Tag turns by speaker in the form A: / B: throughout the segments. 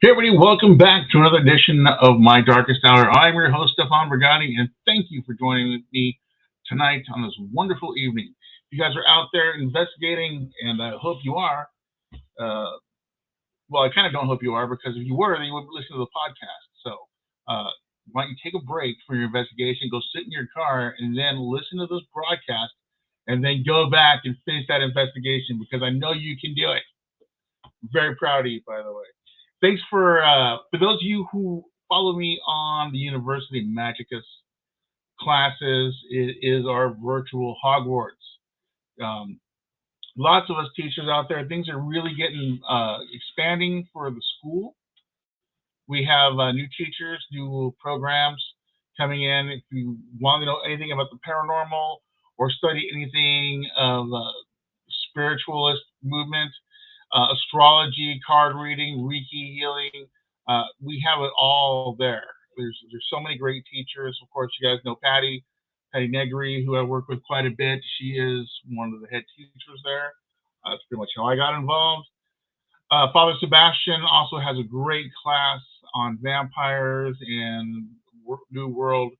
A: Hey everybody, welcome back to another edition of My Darkest Hour. I'm your host, Stefan Brigati, and thank you for joining with me tonight on this wonderful evening. You guys are out there investigating, and I hope you are. Uh, well, I kind of don't hope you are, because if you were, then you wouldn't listen to the podcast. So why don't you take a break from your investigation, go sit in your car, and then listen to this broadcast, and then go back and finish that investigation, because I know you can do it. Very proud of you, by the way. Thanks for those of you who follow me on the University Magicus classes. It is our virtual Hogwarts. Um, Lots of us teachers out there. Things are really getting expanding for the school. We have new teachers, new programs coming in. If you want to know anything about the paranormal or study anything of spiritualist movement, astrology, card reading, Reiki healing. We have it all there. There's so many great teachers. Of course, you guys know Patty Negri, who I work with quite a bit. She is one of the head teachers there. That's pretty much how I got involved. Father Sebastian also has a great class on vampires and New World,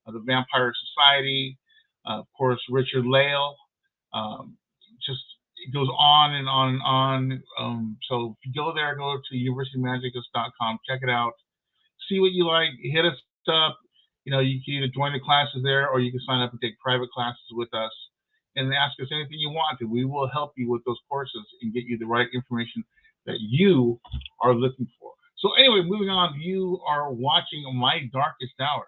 A: the Vampire Society. Of course, Richard Lale. Just it goes on and on and on. So if you go there, go to universitymagicus.com, check it out, see what you like, hit us up. You know, you can either join the classes there, or you can sign up and take private classes with us and ask us anything you want to. We will help you with those courses and get you the right information that you are looking for. So anyway, moving on, you are watching My Darkest Hour.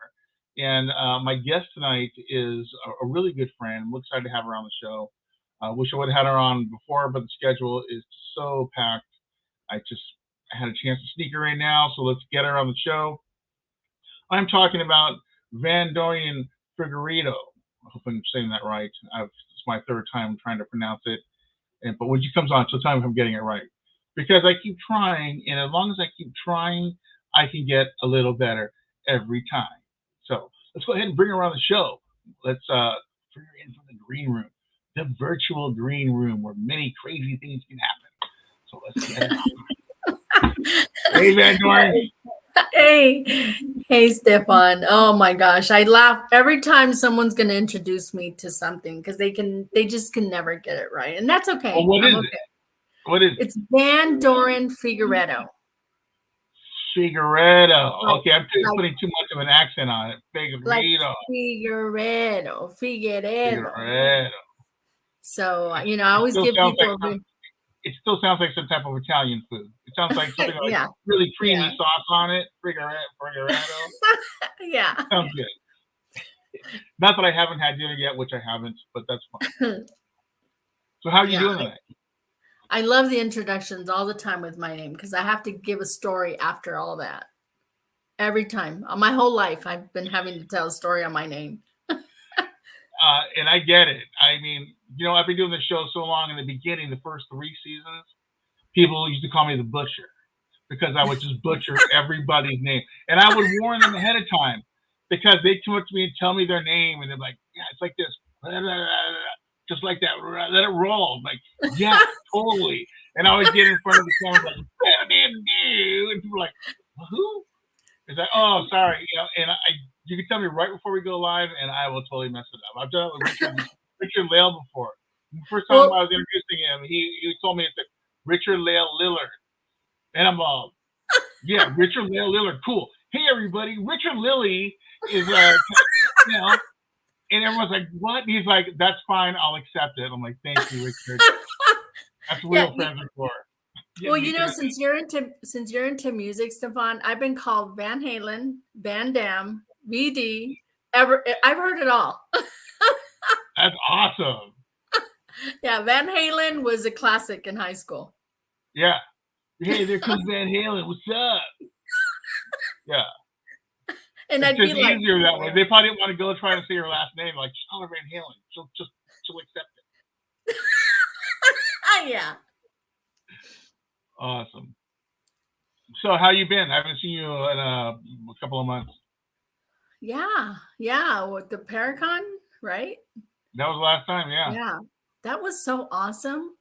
A: And my guest tonight is a really good friend. I'm excited to have her on the show. I wish I would have had her on before, but the schedule is so packed. I had a chance to sneak her in now, so let's get her on the show. I'm talking about Doren Figueredo. I hope I'm saying that right. It's my third time trying to pronounce it. But when she comes on, she'll tell me if I'm getting it right. Because I keep trying, and as long as I keep trying, I can get a little better every time. So let's go ahead and bring her on the show. Let's bring her in from the green room, the virtual green room where many crazy things can happen. So let's get it on. Hey, Van Doren.
B: Hey, Stefan. Oh my gosh, I laugh every time someone's going to introduce me to something because they just can never get it right, and that's okay.
A: Well, what is it? What is it?
B: It's Doren Figueredo.
A: Figueredo. Okay, I'm putting too much of an accent on it. Figueredo.
B: Figueredo. So I always give people.
A: It still sounds like some type of Italian food. It sounds like something like really creamy sauce on it. Figueredo.
B: Yeah.
A: Sounds good. Not that I haven't had dinner yet, which I haven't, but that's fine. So how are you doing tonight?
B: I love the introductions all the time with my name because I have to give a story after all that. Every time. My whole life, I've been having to tell a story on my name.
A: And I get it. I mean, I've been doing this show so long. In the beginning, the first 3 seasons, people used to call me the Butcher because I would just butcher everybody's name. And I would warn them ahead of time because they'd come up to me and tell me their name. And they're like, yeah, it's like this. Just like that. Let it roll. I'm like, yeah, totally. And I would get in front of the camera like, and people were like, who? It's like, oh, sorry. And you can tell me right before we go live, and I will totally mess it up. I've done it with Richard Lale before. The first time I was introducing him, he told me it's like Richard Lale Lillard. And I'm all, yeah, Richard Lale Lillard, cool. Hey, everybody, Richard Lilly is, and everyone's like, what? And he's like, that's fine, I'll accept it. I'm like, thank you, Richard. That's what real friends are for.
B: Well, since you're into music, Stefan, I've been called Van Halen, Van Damme, VD. I've heard it all.
A: That's awesome.
B: Yeah, Van Halen was a classic in high school.
A: Yeah. Hey, there comes Van Halen. What's up? Yeah.
B: And
A: it's just easier that way. They probably didn't want to go try to say her last name, like Sheila Van Halen. She'll accept it.
B: Yeah.
A: Awesome. So how you been? I haven't seen you in a couple of months.
B: Yeah. With the Paracon, right?
A: That was the last time, yeah.
B: Yeah. That was so awesome.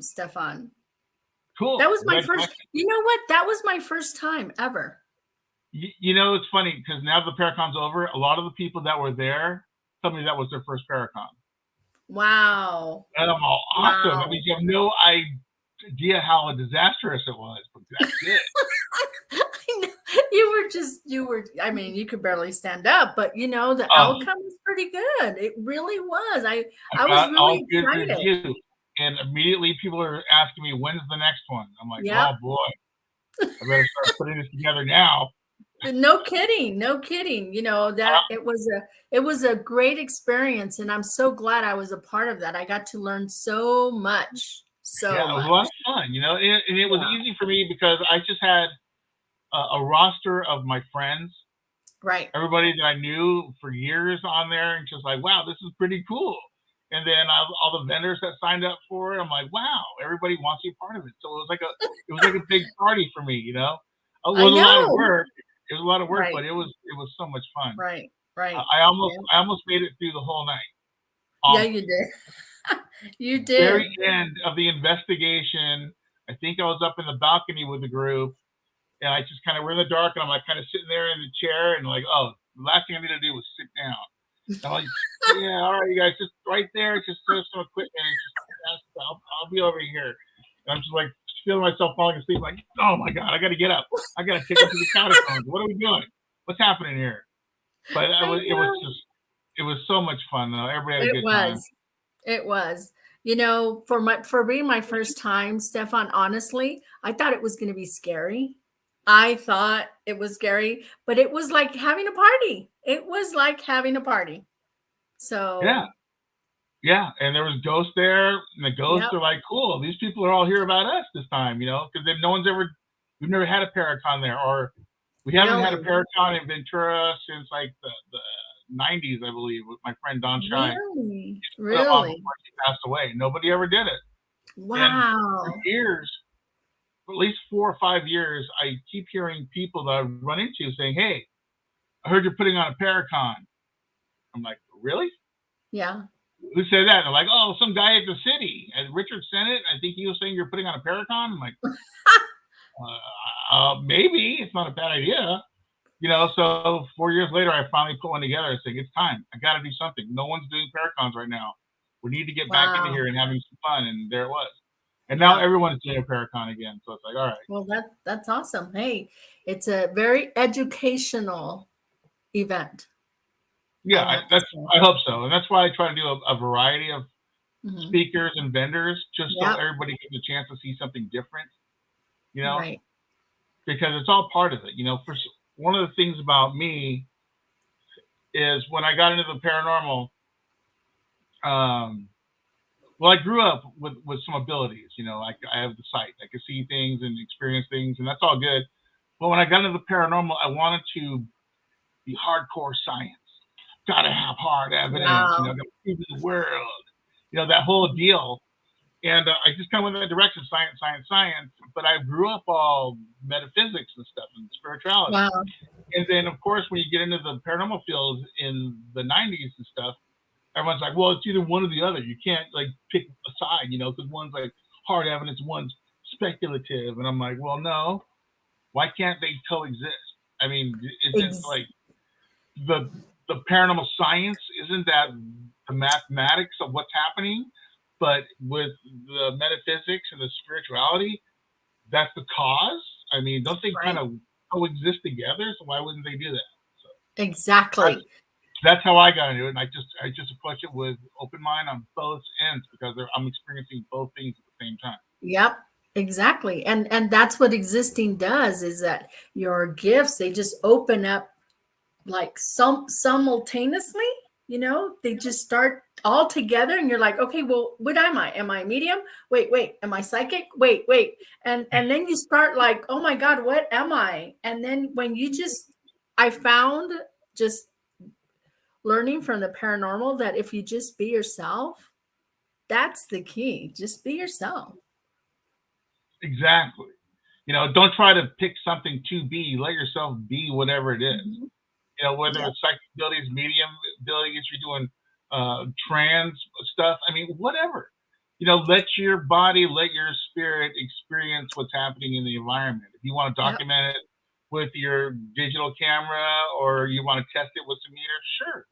B: Stefan.
A: Cool.
B: That was my
A: Glad-
B: first. You know what? That was my first time ever.
A: You know, it's funny because now the Paracon's over. A lot of the people that were there tell me that was their first Paracon.
B: Wow.
A: And I'm all awesome.
B: Wow.
A: I mean, you have no idea how disastrous it was, but that's it.
B: I know. You were, I mean, you could barely stand up, but you know, the
A: Oh,
B: outcome was pretty good. It really was. I
A: I
B: was
A: got all
B: really
A: good
B: excited.
A: reviews. And immediately people are asking me, when's the next one? I'm like,
B: Yep.
A: oh boy, I better start putting this together now.
B: No kidding, no kidding. You know, that it was a great experience, and I'm so glad I was a part of that. I got to learn so much.
A: Yeah, it was a lot of fun, you know, and it was easy for me because I just had a roster of my friends,
B: right?
A: Everybody that I knew for years on there, and just like, wow, this is pretty cool. And then all the vendors that signed up for it, I'm like, wow, everybody wants to be part of it. So it was like a big party for me, you know. It was a lot of work. It was a lot of work, but it was so much fun.
B: Right.
A: I almost made it through the whole night.
B: Yeah, you did. You did.
A: Very end of the investigation, I think I was up in the balcony with the group, and I just kind of, we're in the dark, and I'm like kind of sitting there in the chair, and like, oh, the last thing I need to do was sit down. And I'm like, yeah, all right, you guys, just right there, just throw some equipment. I'll be over here. And I'm just like feeling myself falling asleep, like, oh my God, I got to get up. I got to take it to the catacombs. What are we doing? What's happening here? But it was so much fun though. Everybody had a good time.
B: It was. You know, for being my first time, Stefan, honestly, I thought it was going to be scary. I thought it was scary, but it was like having a party. It was like having a party. So
A: yeah, and there was ghosts there, and the ghosts are like, cool, these people are all here about us this time, you know, because we've never had a Paracon there, or we haven't had a Paracon in Ventura since like the 90s, I believe, with my friend Don Shine.
B: Really?
A: Before she passed away. Nobody ever did it.
B: Wow.
A: And for years, for at least 4 or 5 years, I keep hearing people that I run into saying, hey, I heard you're putting on a Paracon. I'm like, really?
B: Yeah.
A: Who said that? And they're like, oh, some guy at the city. And Richard sent it. I think he was saying you're putting on a Paracon. I'm like, maybe. It's not a bad idea. You know, so 4 years later, I finally put one together. I said, it's time. I got to do something. No one's doing Paracons right now. We need to get back into here and having some fun. And there it was. And now everyone's doing a Paracon again. So it's like, all right.
B: Well, that's awesome. Hey, it's a very educational event.
A: Yeah, I hope so. And that's why I try to do a variety of speakers and vendors, just so everybody gets a chance to see something different, you know, because it's all part of it. You know, one of the things about me is when I got into the paranormal, well, I grew up with some abilities, you know, I have the sight, I can see things and experience things, and that's all good. But when I got into the paranormal, I wanted to be hardcore science. Gotta have hard evidence, you know, gotta prove to the world, you know, that whole deal. And I just kind of went in that direction, science. But I grew up all metaphysics and stuff and spirituality.
B: Wow.
A: And then, of course, when you get into the paranormal fields in the 90s and stuff, everyone's like, well, it's either one or the other. You can't like pick a side, you know, because one's like hard evidence, one's speculative. And I'm like, well, no, why can't they coexist? I mean, isn't like the paranormal science, isn't that the mathematics of what's happening? But with the metaphysics and the spirituality, that's the cause. I mean, don't they kind of coexist together? So why wouldn't they do that? So
B: exactly.
A: That's how I got into it, and I just approach it with open mind on both ends because I'm experiencing both things at the same time.
B: Yep. Exactly. And that's what existing does, is that your gifts, they just open up like simultaneously, you know, they just start all together and you're like, okay, well, what am I? Am I a medium? Wait, am I psychic? Wait. And then you start like, oh my God, what am I? And then when I found just learning from the paranormal that if you just be yourself, that's the key. Just be yourself.
A: Exactly. You know, don't try to pick something to be. Let yourself be whatever it is. Mm-hmm. You know, whether it's psychic abilities, medium abilities, you're doing trans stuff. I mean, whatever. let your body, let your spirit experience what's happening in the environment. If you want to
B: Yep.
A: document it with your digital camera or you want to test it with some meters, sure,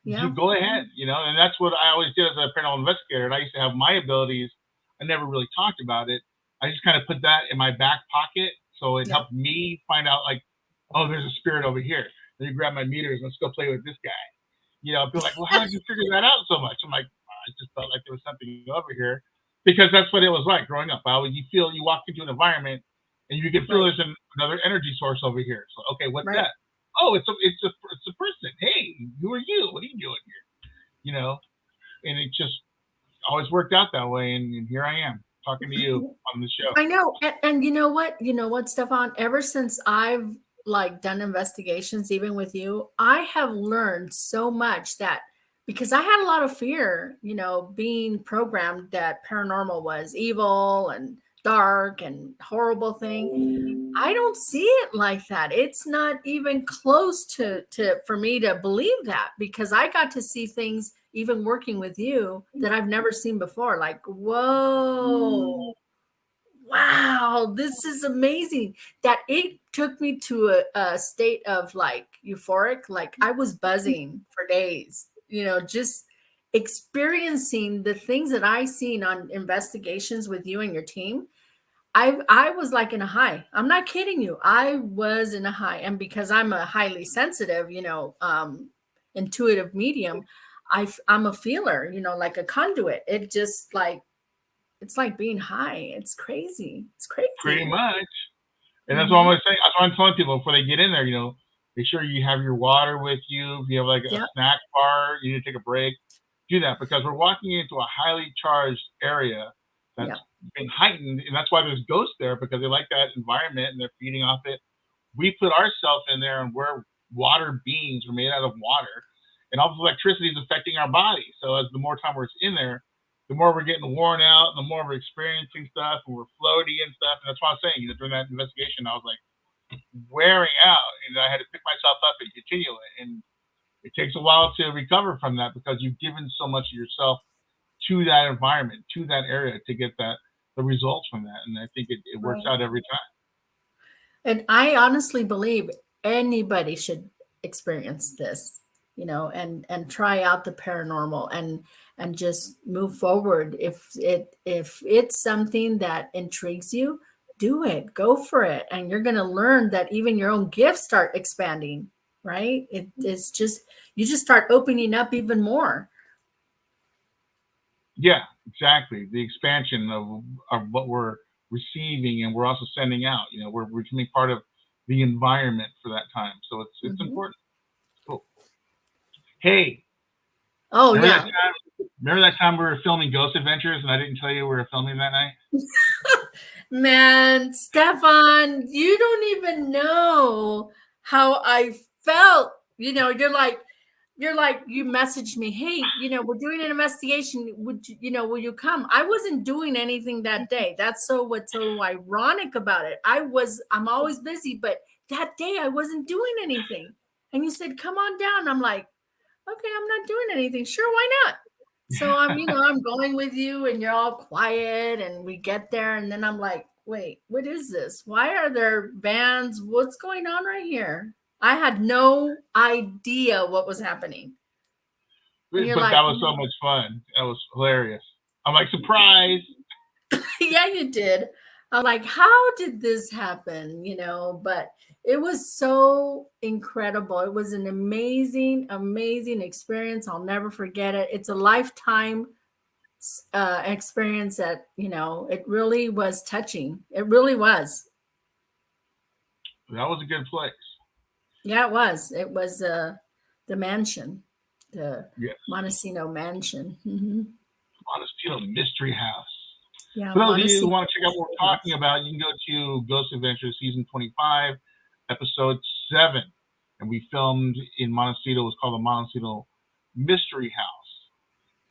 A: you
B: Yeah.
A: go ahead, and that's what I always did as a paranormal investigator. And I used to have my abilities. I never really talked about it. I just kind of put that in my back pocket. So it
B: Yep.
A: helped me find out, like, oh, there's a spirit over here. Let me grab my meters. Let's go play with this guy. People like, well, how did you figure that out so much? I'm like, I just felt like there was something over here because that's what it was like growing up. You walk into an environment and you can feel
B: Right.
A: there's another energy source over here. So, okay, what's
B: Right.
A: that? Oh, it's a person. Hey, who are you? What are you doing here? And it just always worked out that way. And here I am talking to you on the show.
B: I know. And you know what? You know what, Stefan? Ever since I've like done investigations, even with you, I have learned so much that because I had a lot of fear, being programmed that paranormal was evil and dark and horrible thing. I don't see it like that. It's not even close to for me to believe that because I got to see things even working with you that I've never seen before. Like, whoa, wow, this is amazing. That it took me to a state of like euphoric, like I was buzzing for days, just experiencing the things that I seen on investigations with you and your team. I was like in a high. I'm not kidding you. I was in a high. And because I'm a highly sensitive, intuitive medium, I'm a feeler, like a conduit. It just like it's like being high. It's crazy. It's
A: Pretty
B: crazy.
A: much. And that's what I'm
B: Hmm.
A: saying. That's what I'm telling people before they get in there. Make sure you have your water with you. If you have like a
B: Yeah.
A: snack bar, you need to take a break. Do that because we're walking into a highly charged area that's
B: Yeah.
A: been heightened, and that's why there's ghosts there because they like that environment and they're feeding off it. We put ourselves in there, and we're water beings. We're made out of water, and all this electricity is affecting our body. So as the more time we're in there, the more we're getting worn out, the more we're experiencing stuff, and we're floaty and stuff. And that's what I'm saying. During that investigation, I was like wearing out, and I had to pick myself up and continue it. And it takes a while to recover from that because you've given so much of yourself to that environment, to that area, to get the results from that. And I think it works
B: Right.
A: out every time.
B: And I honestly believe anybody should experience this, and try out the paranormal and just move forward. If it's something that intrigues you, do it. Go for it. And you're going to learn that even your own gifts start expanding, right? It's just you just start opening up even more.
A: Yeah, exactly. The expansion of what we're receiving and we're also sending out. We're becoming part of the environment for that time. So it's
B: Mhm.
A: important. It's cool. Hey,
B: Oh
A: remember that
B: yeah.
A: time? Remember that time we were filming Ghost Adventures and I didn't tell you we were filming that night?
B: Man, Stefan, you don't even know how I felt. You messaged me, hey, we're doing an investigation. Will you come? I wasn't doing anything that day. That's what's so ironic about it. I'm always busy, but that day I wasn't doing anything. And you said, come on down. I'm like, okay, I'm not doing anything. Sure, why not? So I'm going with you and you're all quiet and we get there and then I'm like, wait, what is this? Why are there bands? What's going on right here? I had no idea what was happening. And you're
A: But that
B: like,
A: was so much fun. That was hilarious. I'm like, surprise.
B: yeah, you did. I'm like, how did this happen? But it was so incredible. It was an amazing, amazing experience. I'll never forget it. It's a lifetime experience that it really was touching. It really was.
A: That was a good place.
B: Yeah, it was the mansion, the
A: Yes.
B: Montesino mansion. Hmm.
A: Montesino Mystery House.
B: Yeah,
A: For those of you who
B: Montesino.
A: want to check out what we're talking about, you can go to Ghost Adventures Season 25, Episode 7. And we filmed in Montecito. It was called the Montecito Mystery House.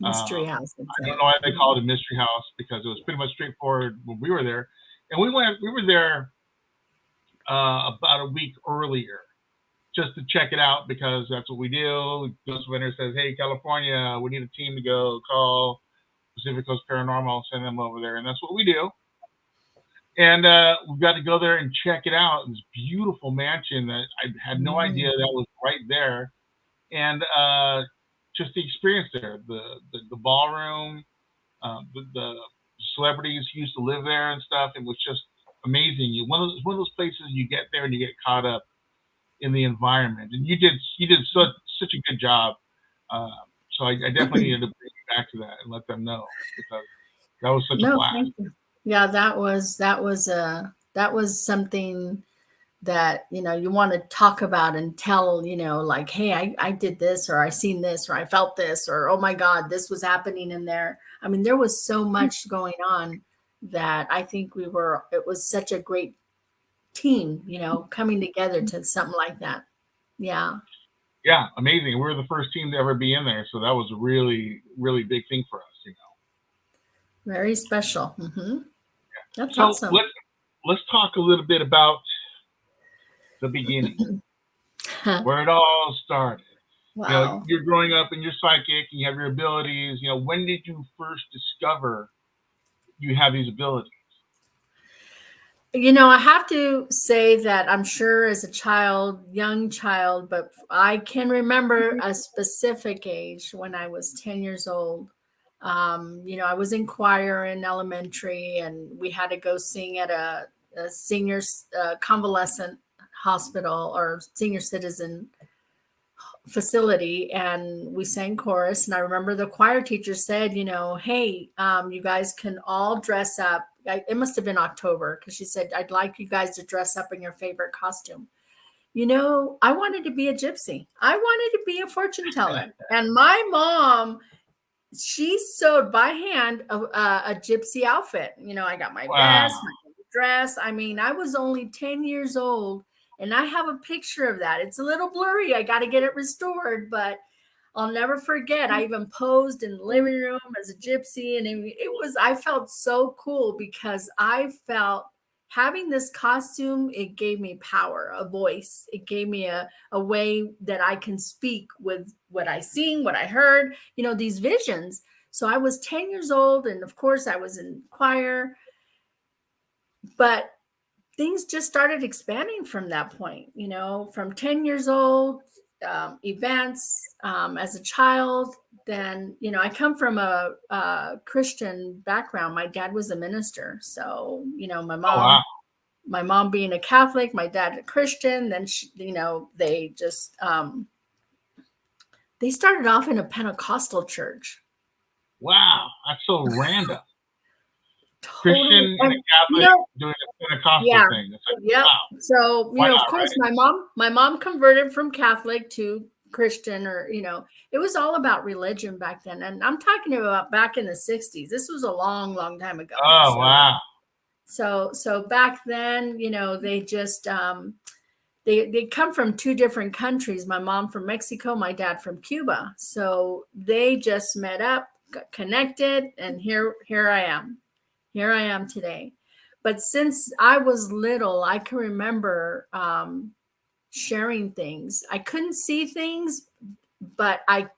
B: Mystery house, that's
A: I don't
B: it.
A: know why they call it a mystery house because it was pretty much straightforward when we were there. And we were there about a week earlier just to check it out because that's what we do. Ghost Adventures says, hey, California, we need a team to go call Pacific Coast Paranormal, I'll send them over there, and that's what we do. And we've got to go there and check it out. This beautiful mansion that I had no idea that was right there, and just the experience there, the ballroom, the celebrities used to live there and stuff. It was just amazing. One of those places you get there and you get caught up in the environment, and you did such a good job. So I definitely needed to bring you back to that and let them know, because that was such a blast.
B: Thank you. Yeah, that was something that, you want to talk about and tell, like, hey, I did this, or I seen this, or I felt this, or, oh my God, this was happening in there. I mean, there was so much going on that I think it was such a great team, coming together to something like that. Yeah.
A: Yeah, amazing. We were the first team to ever be in there, so that was a really, really big thing for us,
B: Very special. That's
A: so
B: awesome.
A: Let's talk a little bit about the beginning, where it all started.
B: Wow.
A: You're growing up and you're psychic and you have your abilities. When did you first discover you have these abilities?
B: I have to say that I'm sure as a young child, but I can remember a specific age when I was 10 years old. I was in choir in elementary, and we had to go sing at a senior convalescent hospital or senior citizen facility, and we sang chorus. And I remember the choir teacher said, hey, you guys can all dress up. It must have been October, because she said, I'd like you guys to dress up in your favorite costume. I wanted to be a gypsy. I wanted to be a fortune teller. And my mom, she sewed by hand a gypsy outfit. I got my vest, my dress. I mean, I was only 10 years old, and I have a picture of that. It's a little blurry. I got to get it restored, but I'll never forget. I even posed in the living room as a gypsy, and I felt so cool, because I felt having this costume, it gave me power, a voice. It gave me a way that I can speak with what I seen, what I heard, these visions. So I was 10 years old, and of course I was in choir, but things just started expanding from that point, from 10 years old, events as a child. Then, I come from a Christian background. My dad was a minister. So, my mom being a Catholic, my dad a Christian. Then, they just, they started off in a Pentecostal church.
A: Wow, that's so random. Christian and a Catholic doing a Pentecostal thing.
B: Wow. So, of course, right? my mom converted from Catholic to Christian, or, it was all about religion back then. And I'm talking about back in the 60s. This was a long, long time ago.
A: Oh, wow.
B: So back then, they just, they come from two different countries. My mom from Mexico, my dad from Cuba. So they just met up, got connected, and here I am. Here I am today. But since I was little, I can remember sharing things. I couldn't see things, but I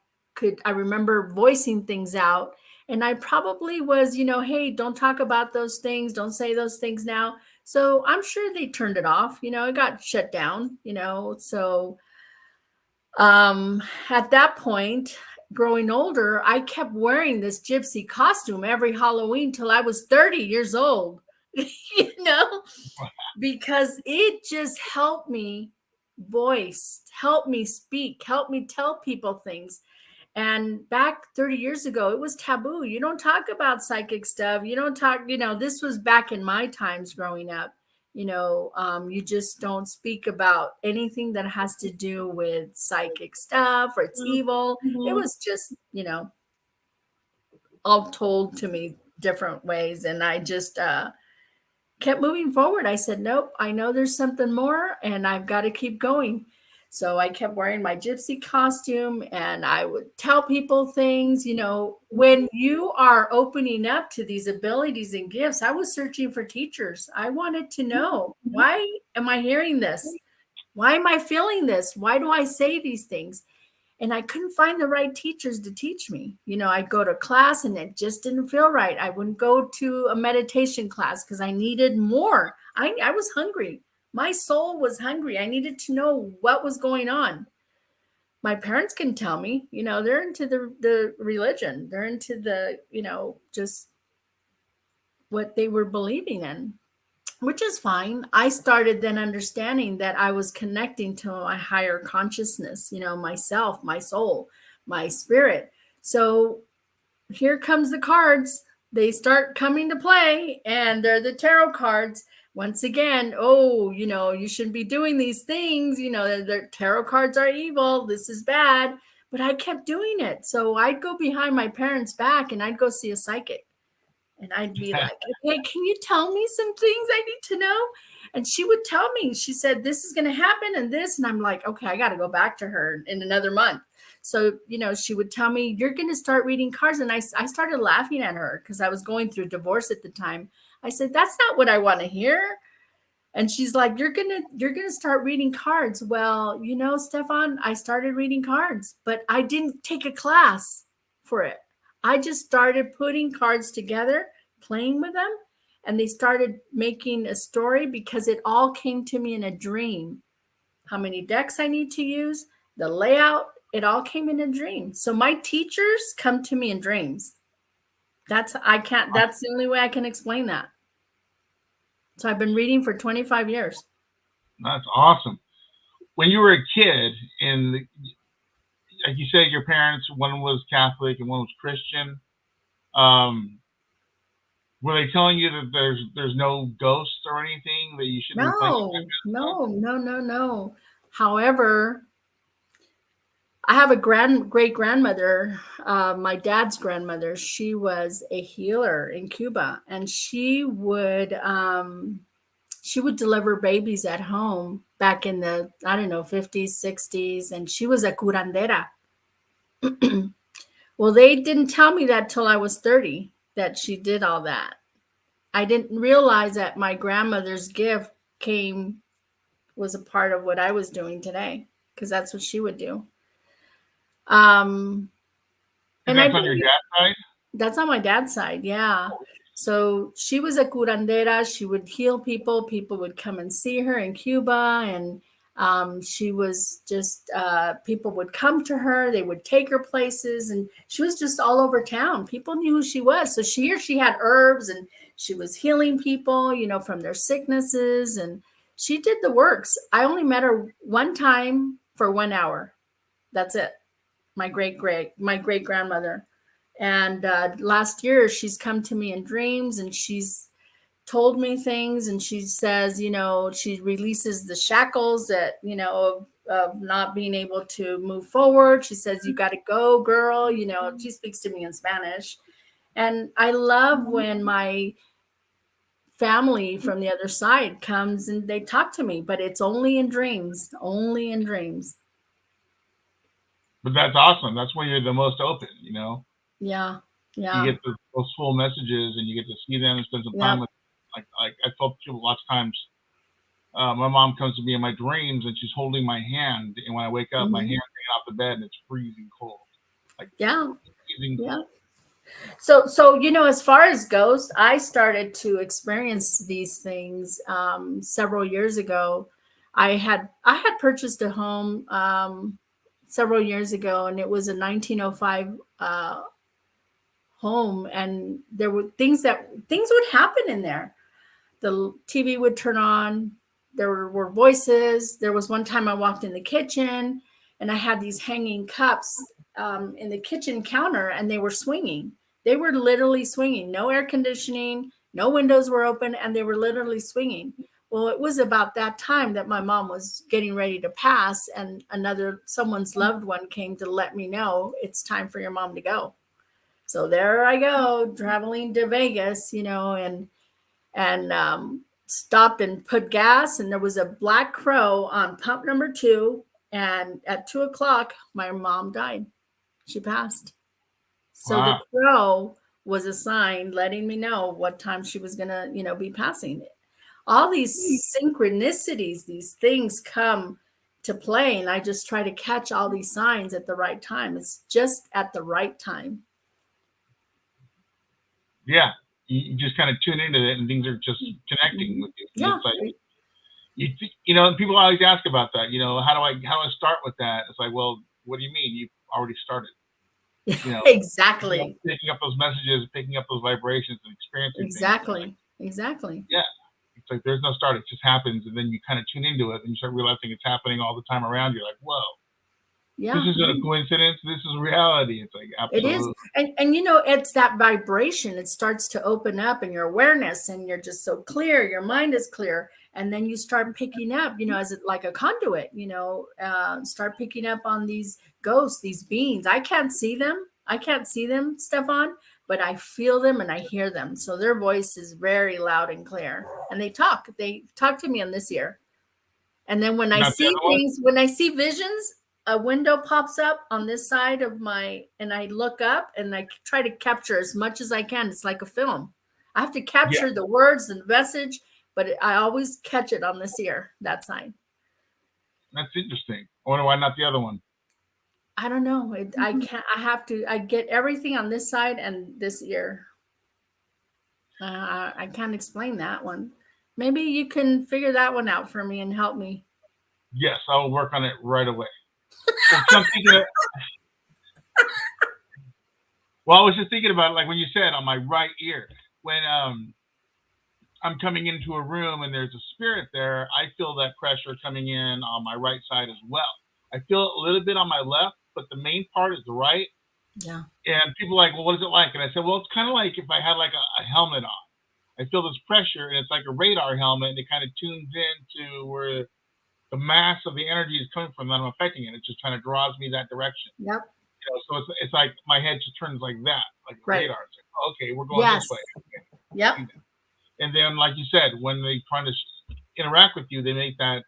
B: remember voicing things out. And I probably was, hey, don't talk about those things. Don't say those things now. So I'm sure they turned it off. It got shut down, So at that point, growing older, I kept wearing this gypsy costume every Halloween till I was 30 years old, because it just helped me voice, helped me speak, helped me tell people things. And back 30 years ago, it was taboo. You don't talk about psychic stuff. You don't talk, this was back in my times growing up. You just don't speak about anything that has to do with psychic stuff or it's evil. It was just, all told to me different ways. And I just kept moving forward. I said, nope, I know there's something more, and I've got to keep going. So I kept wearing my gypsy costume, and I would tell people things. When you are opening up to these abilities and gifts, I was searching for teachers. I wanted to know, why am I hearing this? Why am I feeling this? Why do I say these things? and I couldn't find the right teachers to teach me. I'd go to class and it just didn't feel right. I wouldn't go to a meditation class because I needed more. I was hungry. My soul was hungry. I needed to know what was going on. My parents can tell me, they're into the religion. They're into the, just what they were believing in, which is fine. I started then understanding that I was connecting to my higher consciousness, myself, my soul, my spirit. So here comes the cards. They start coming to play, and they're the tarot cards. Once again, oh, you shouldn't be doing these things. The tarot cards are evil. This is bad. But I kept doing it. So I'd go behind my parents' back and I'd go see a psychic. And I'd be like, okay, can you tell me some things I need to know? And she would tell me, she said, this is going to happen and this. And I'm like, okay, I got to go back to her in another month. So, she would tell me, you're going to start reading cards. And I started laughing at her because I was going through divorce at the time. I said, that's not what I want to hear. And she's like, you're gonna start reading cards. Well, Stefan, I started reading cards, but I didn't take a class for it. I just started putting cards together, playing with them, and they started making a story because it all came to me in a dream. How many decks I need to use, the layout, it all came in a dream. So my teachers come to me in dreams. That's the only way I can explain that. So I've been reading for 25 years.
A: That's awesome. When you were a kid, and like you said, your parents, one was Catholic and one was Christian. Were they telling you that there's no ghosts or anything that you should be thinking?
B: No. However, I have a great grandmother, my dad's grandmother. She was a healer in Cuba, and she would deliver babies at home back in the, 50s, 60s, and she was a curandera. Well, they didn't tell me that till I was 30, that she did all that. I didn't realize that my grandmother's gift was a part of what I was doing today, because that's what she would do.
A: And that's on your dad's side?
B: That's on my dad's side, yeah. So she was a curandera. She would heal people. People would come and see her in Cuba. And she was just, people would come to her. They would take her places. And she was just all over town. People knew who she was. So she had herbs, and she was healing people, from their sicknesses. And she did the works. I only met her one time for 1 hour. That's it. My great grandmother. And last year, she's come to me in dreams, and she's told me things. And she says, she releases the shackles that, of not being able to move forward. She says, you got to go, girl. She speaks to me in Spanish. And I love when my family from the other side comes and they talk to me, but it's only in dreams,
A: But that's awesome. That's when you're the most open,
B: Yeah.
A: You get those full messages, and you get to see them and spend some time with them. Like I told you lots of times, my mom comes to me in my dreams, and she's holding my hand. And when I wake up, my hand's hanging off the bed, and it's freezing cold. Freezing cold.
B: So, as far as ghosts, I started to experience these things several years ago. I had purchased a home several years ago, and it was a 1905 home, and there were things would happen in there. The TV would turn on. There were voices. There was one time I walked in the kitchen, and I had these hanging cups in the kitchen counter, and they were swinging. They were literally swinging. No air conditioning, no windows were open, and they were literally swinging. Well, it was about that time that my mom was getting ready to pass, and someone's loved one came to let me know it's time for your mom to go. So there I go, traveling to Vegas, and stopped and put gas, and there was a black crow on pump number 2. And at 2:00, my mom died. She passed. So the crow was a sign letting me know what time she was going to, be passing. All these synchronicities, these things come to play, and I just try to catch all these signs at the right time. It's just at the right time.
A: Yeah, you just kind of tune into it, and things are just connecting with you. And
B: Yeah.
A: it's like you know, and people always ask about that. You know, how do I start with that? It's like, well, what do you mean? You've already started. You know,
B: Exactly.
A: picking up those messages, picking up those vibrations, and experiencing
B: Exactly.
A: things.
B: Exactly.
A: Yeah, it's like there's no start; it just happens, and then you kind of tune into it, and you start realizing it's happening all the time around you. Like, whoa,
B: Yeah.
A: this isn't a coincidence. This is reality. It's like
B: It is.
A: absolutely.
B: And you know, it's that vibration. It starts to open up in your awareness, and you're just so clear. Your mind is clear. And then you start picking up, you know, as like a conduit, you know, start picking up on these ghosts, these beings. I can't see them. I can't see them, Stefan, but I feel them and I hear them. So their voice is very loud and clear. And they talk to me on this ear. And then when I
A: Not the
B: see
A: other one?
B: things, when I see visions, a window pops up on this side of my, and I look up and I try to capture as much as I can. It's like a film. I have to capture
A: Yeah,
B: the words and the message, but I always catch it on this ear, that sign.
A: that's interesting. I wonder why not the other one.
B: I don't know. I can't, I get everything on this side and this ear. I can't explain that one. Maybe you can figure that one out for me and help me.
A: Yes, I will work on it right away. Well, I'm thinking of, well, I was just thinking about like when you said on my right ear, when I'm coming into a room and there's a spirit there, I feel that pressure coming in on my right side as well. I feel it a little bit on my left, but the main part is the right.
B: Yeah.
A: And people are like, well, what is it like? And I said, well, it's kind of like if I had like a helmet on. I feel this pressure, and it's like a radar helmet, and it kind of tunes into where the mass of the energy is coming from that I'm affecting it. It just kind of draws me that direction.
B: Yep.
A: You know, so it's like my head just turns like that, like a
B: Right.
A: radar. It's like, oh, okay, we're going
B: Yes.
A: this way. Okay.
B: Yep.
A: And then, like you said, when they try to interact with you, they make that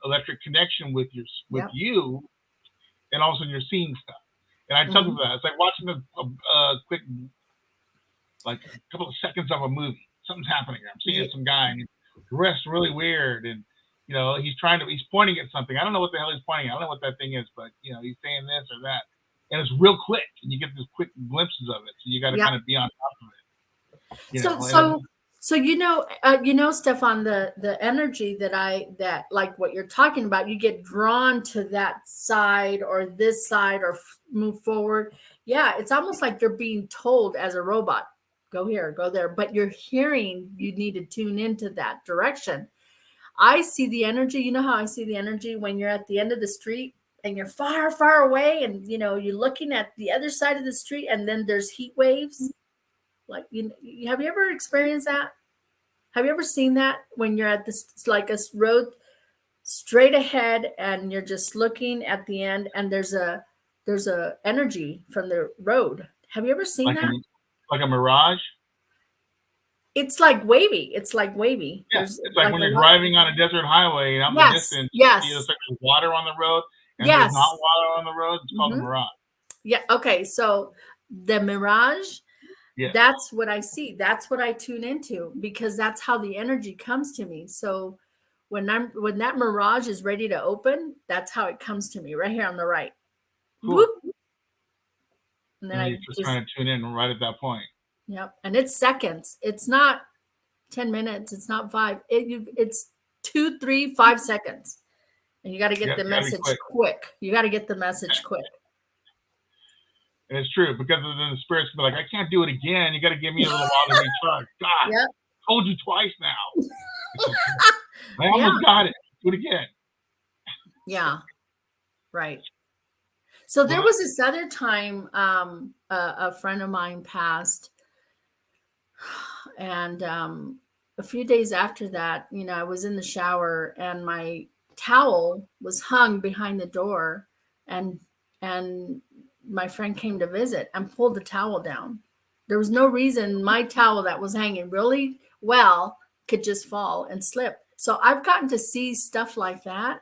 A: electric connection with
B: Yep.
A: you, and all of a sudden you're seeing stuff. And I tell people that it's like watching a quick, like a couple of seconds of a movie. Something's happening. I'm seeing some guy and he's dressed really weird, and you know he's pointing at something. I don't know what the hell he's pointing at. I don't know what that thing is, but you know he's saying this or that, and it's real quick, and you get these quick glimpses of it. So you got to kind of be on top of it. You know,
B: So you know, Stefan, the energy that like what you're talking about, you get drawn to that side or this side or move forward. Yeah, it's almost like you're being told as a robot, go here, go there, but you're hearing you need to tune into that direction. I see the energy. You know how I see the energy when you're at the end of the street and you're far, far away, and you know you're looking at the other side of the street, and then there's heat waves. Like, have you ever experienced that? Have you ever seen that when you're at this, like a road straight ahead and you're just looking at the end and there's a energy from the road? Have you ever seen that?
A: like a mirage.
B: It's like wavy. It's like wavy.
A: Yeah,
B: There's
A: it's like when you're driving on a desert highway and out in the distance,
B: yes,
A: you see there's water on the road, and
B: yes.
A: there's not water on the road. It's called a mirage.
B: Yeah. Okay. So the mirage, that's what I see. That's what I tune into because that's how the energy comes to me. So when that mirage is ready to open, that's how it comes to me right here on the right.
A: Cool.
B: Whoop. And then
A: you're just trying to tune in right at that point.
B: Yep. And it's seconds. It's not 10 minutes. It's not 5. It's 2, 3, 5 seconds. And you got to get the message quick. You got to get the message quick.
A: And it's true because then the spirits can be like, I can't do it again. You got to give me a little while to recharge. God, told you twice now. I almost got it. Do it again.
B: Yeah. Right. So there was this other time a friend of mine passed, and a few days after that, you know, I was in the shower and my towel was hung behind the door, and my friend came to visit and pulled the towel down. There was no reason my towel that was hanging really well could just fall and slip. So I've gotten to see stuff like that.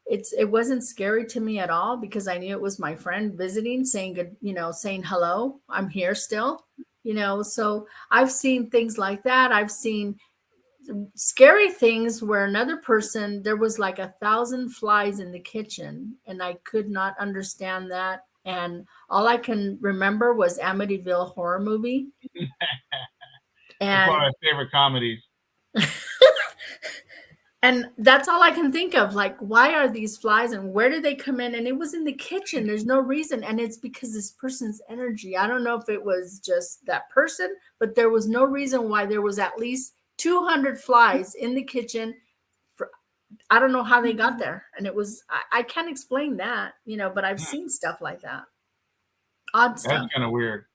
B: It wasn't scary to me at all because I knew it was my friend visiting, saying good, you know, saying hello, I'm here still, you know. So I've seen things like that. I've seen scary things where another person, there was like 1,000 flies in the kitchen, and I could not understand that. And all I can remember was Amityville horror movie.
A: That's one of
B: And
A: my favorite comedies.
B: and that's all I can think of. Like, why are these flies and where did they come in? And it was in the kitchen. There's no reason. And it's because this person's energy. I don't know if it was just that person, but there was no reason why there was at least 200 flies in the kitchen. I don't know how they got there. And it was, I can't explain that, but I've seen stuff like that. Odd
A: That's
B: stuff.
A: kind of weird.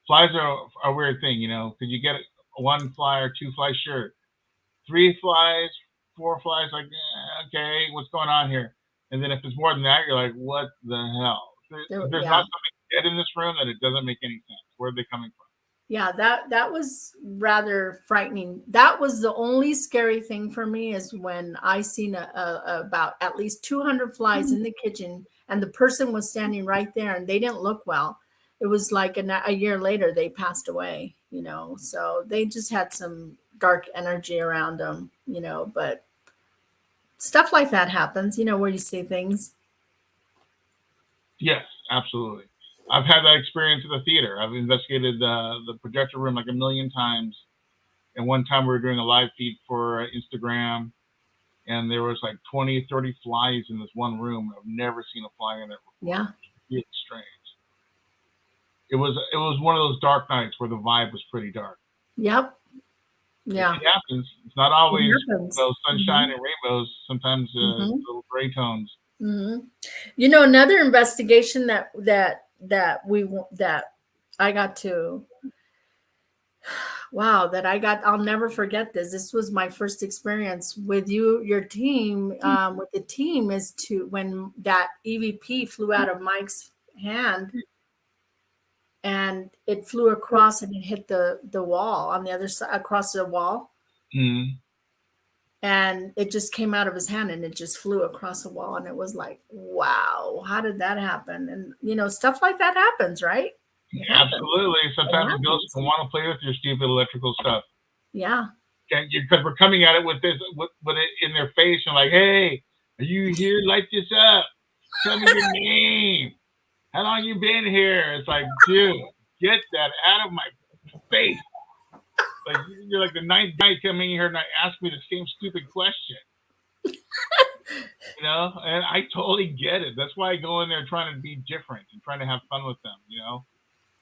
A: Flies are a weird thing, because you get one fly or two flies, sure. 3 flies, 4 flies, like, okay, what's going on here? And then if it's more than that, you're like, what the hell? There's
B: Yeah.
A: not something dead in this room that it doesn't make any sense. Where are they coming from?
B: Yeah, that was rather frightening. That was the only scary thing for me, is when I seen about at least 200 flies in the kitchen, and the person was standing right there, and they didn't look well. It was like a year later they passed away, so they just had some dark energy around them, but stuff like that happens, where you see things.
A: Yes, absolutely. I've had that experience at the theater. I've investigated the projector room like a million times. And one time we were doing a live feed for Instagram, and there was like 20, 30 flies in this one room. I've never seen a fly in it before.
B: Yeah.
A: It's strange. It was one of those dark nights where the vibe was pretty dark.
B: Yep. Yeah.
A: It happens. It's not always sunshine
B: Mm-hmm.
A: and rainbows. Sometimes
B: Mm-hmm.
A: little gray tones.
B: Mm-hmm. Another investigation that I got to, wow, I'll never forget this. This was my first experience with your team, with the team, is to when that EVP flew out of Mike's hand, and it flew across and it hit the wall on the other side, across the wall.
A: Mm.
B: And it just came out of his hand and it just flew across the wall. And it was like, wow, how did that happen? And, stuff like that happens, right?
A: Absolutely. Sometimes the ghosts don't want to play with your stupid electrical stuff.
B: Yeah.
A: Because we're coming at it with it in their face and like, hey, are you here? Light this up. Tell me your name. How long you been here? It's like, dude, get that out of my face. Like, you're like the ninth guy coming here and ask me the same stupid question. And I totally get it. That's why I go in there trying to be different and trying to have fun with them,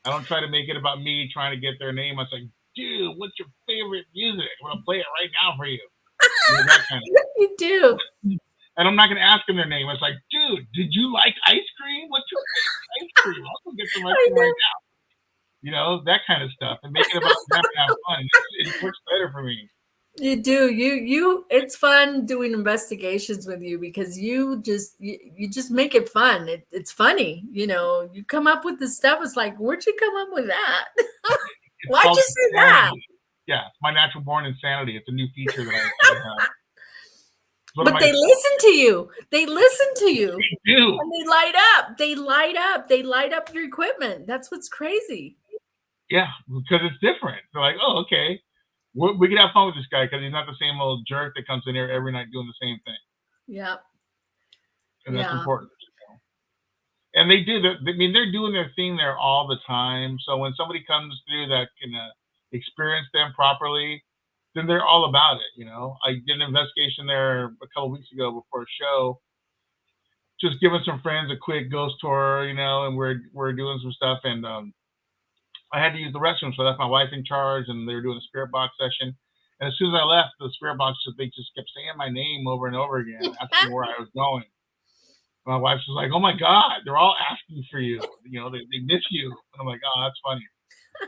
A: I don't try to make it about me trying to get their name. I was like, dude, what's your favorite music? I'm going to play it right now for you. That kind of
B: You do.
A: And I'm not going to ask them their name. It's like, dude, did you like ice cream? What's your favorite ice cream? I'll go get some ice cream right now. That kind of stuff. And make it about them and have fun. It works better for me.
B: You do. It's fun doing investigations with you, because you just make it fun. It's funny. You come up with this stuff. It's like, where'd you come up with that? Why'd you say that?
A: Yeah, it's my natural born insanity. It's a new feature that I have.
B: But they listen to you. They listen to you.
A: They do.
B: And they light up. They light up. They light up your equipment. That's what's crazy.
A: Yeah, because it's different. They're like, oh, okay. We can have fun with this guy because he's not the same old jerk that comes in here every night doing the same thing.
B: Yeah.
A: And that's important. And they do. They're doing their thing there all the time. So when somebody comes through that can experience them properly, then they're all about it. I did an investigation there a couple weeks ago before a show, just giving some friends a quick ghost tour, and we're doing some stuff. And I had to use the restroom, so I left my wife in charge, and they were doing a spirit box session. And as soon as I left, the spirit box, they just kept saying my name over and over again, asking where I was going. My wife was like, "Oh my God, they're all asking for you. They miss you." And I'm like, "Oh, that's funny."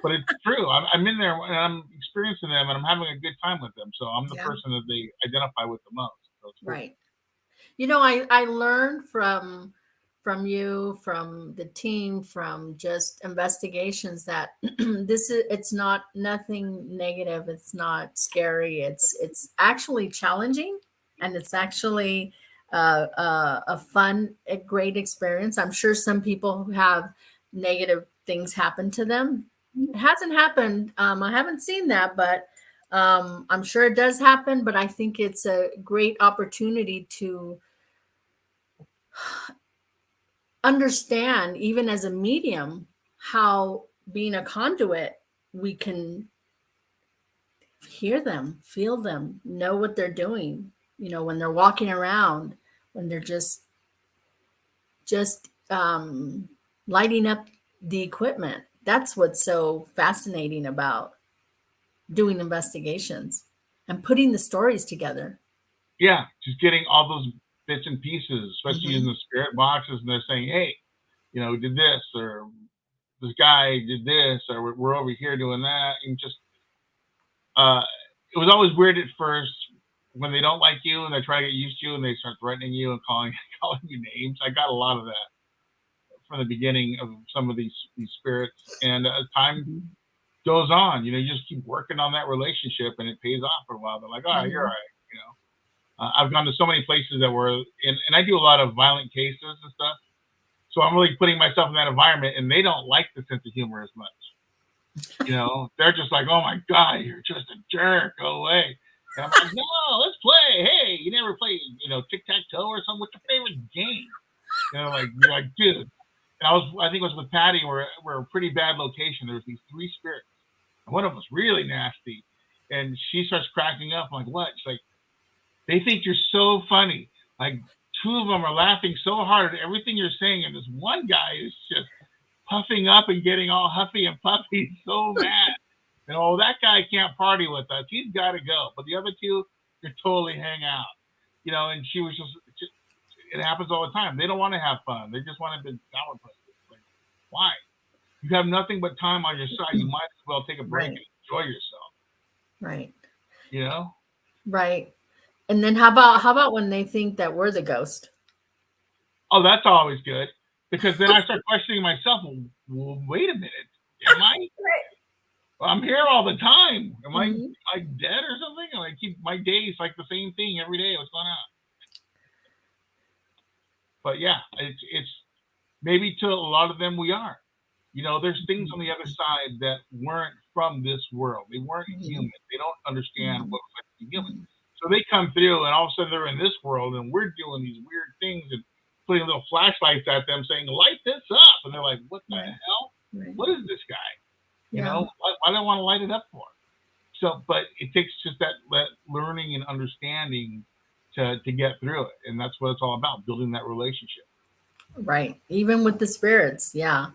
A: But it's true. I'm in there and I'm experiencing them, and I'm having a good time with them. So I'm the person that they identify with the most. So cool.
B: Right. I learned from you, from the team, from just investigations, that it's not nothing negative. It's not scary. It's actually challenging, and it's actually a fun, a great experience. I'm sure some people who have negative things happen to them. It hasn't happened. I haven't seen that, but I'm sure it does happen, but I think it's a great opportunity to understand, even as a medium, how being a conduit, we can hear them, feel them, know what they're doing. You know, when they're walking around, when they're just lighting up the equipment. That's what's so fascinating about doing investigations and putting the stories together.
A: Yeah, just getting all those bits and pieces, especially in
B: Mhm.
A: the spirit boxes, and they're saying, "Hey, you know, we did this, or this guy did this, or we're over here doing that," and just uh, it was always weird at first when they don't like you and they try to get used to you and they start threatening you and calling calling you names. I got a lot of that from the beginning of some of these spirits, and as time
B: Mhm.
A: goes on, you know, you just keep working on that relationship, and it pays off for a while. They're like, "Oh, you're all
B: Mhm.
A: right," you know. I've gone to so many places that were, and I do a lot of violent cases and stuff. So I'm really putting myself in that environment, and they don't like the sense of humor as much. You know, they're just like, "Oh my god, you're just a jerk. Go away." And I'm like, "No, let's play. Hey, you never play, you know, tic tac toe or something? What's your favorite game?" You know, like you're like, dude. And I think it was with Patty. We're a pretty bad location. There was these three spirits, and one of them was really nasty. And she starts cracking up. I'm like, "What?" She's like, they think you're so funny. Like two of them are laughing so hard at everything you're saying, and this one guy is just puffing up and getting all huffy and puffy, so mad. And oh, that guy can't party with us. He's got to go. But the other two, you totally hang out. You know, and she was just, it happens all the time. They don't want to have fun. They just want to be sourpusses. Like, why? You have nothing but time on your side. You might as well take a break
B: Right,
A: and enjoy yourself.
B: right,
A: You know?
B: right. And then how about when they think that we're the ghost?
A: Oh, that's always good because then I start questioning myself. Well, wait a minute. Am I?
B: Right.
A: I'm here all the time.
B: Mhm.
A: Am I dead or something? Am I keep my days like the same thing every day? What's going on? But yeah, it's maybe to a lot of them we are. You know, there's things on the other side that weren't from this world. They weren't
B: Mhm.
A: human. They don't understand
B: Mhm.
A: what it's like to be human.
B: Mhm.
A: So they come through, and all of a sudden they're in this world, and we're doing these weird things and putting little flashlights at them, saying, "Light this up," and they're like, "What the
B: Right,
A: hell?
B: right.
A: What is this guy? You
B: Yeah,
A: know, why do I want to light it up for?" So, but it takes just that learning and understanding to get through it, and that's what it's all about: building that relationship.
B: right. Even with the spirits, yeah.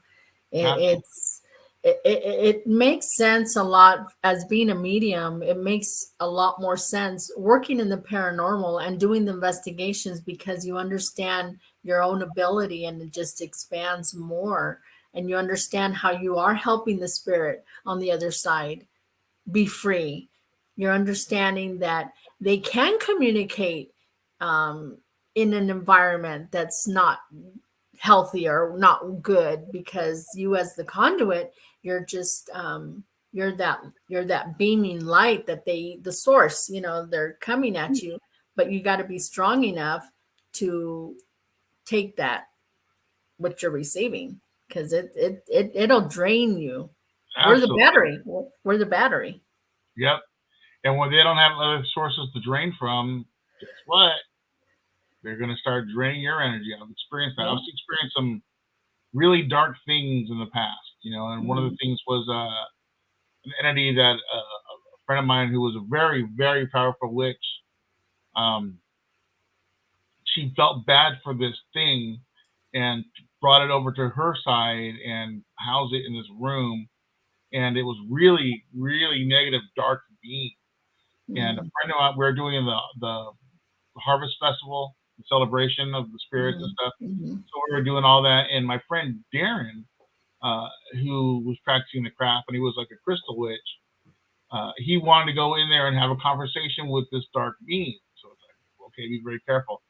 B: It,
A: Absolutely,
B: it's it makes sense a lot as being a medium. It makes a lot more sense working in the paranormal and doing the investigations because you understand your own ability and it just expands more. And you understand how you are helping the spirit on the other side be free. You're understanding that they can communicate um, in an environment that's not healthy or not good because you as the conduit, you're just you're that beaming light that the source, they're coming at you, but you got to be strong enough to take that what you're receiving because it'll drain you. We're the
A: absolutely.
B: battery. We're the battery.
A: Yep. And when they don't have other sources to drain from, guess what? They're going to start draining your energy. I've experienced that. I've
B: Yeah.
A: experienced some really dark things in the past, you know, and one of the
B: Mhm.
A: things was an entity that a friend of mine who was a very, very powerful witch, um, she felt bad for this thing and brought it over to her side and housed it in this room. And it was really, really negative, dark being. And a
B: Mhm.
A: friend of mine, we were doing the harvest festival, the celebration of the spirits and
B: Mhm.
A: stuff.
B: Mhm.
A: So we were doing all that, and my friend Darren, uh, who was practicing the craft, and he was like a crystal witch. He wanted to go in there and have a conversation with this dark being. So it's like, okay, be very careful.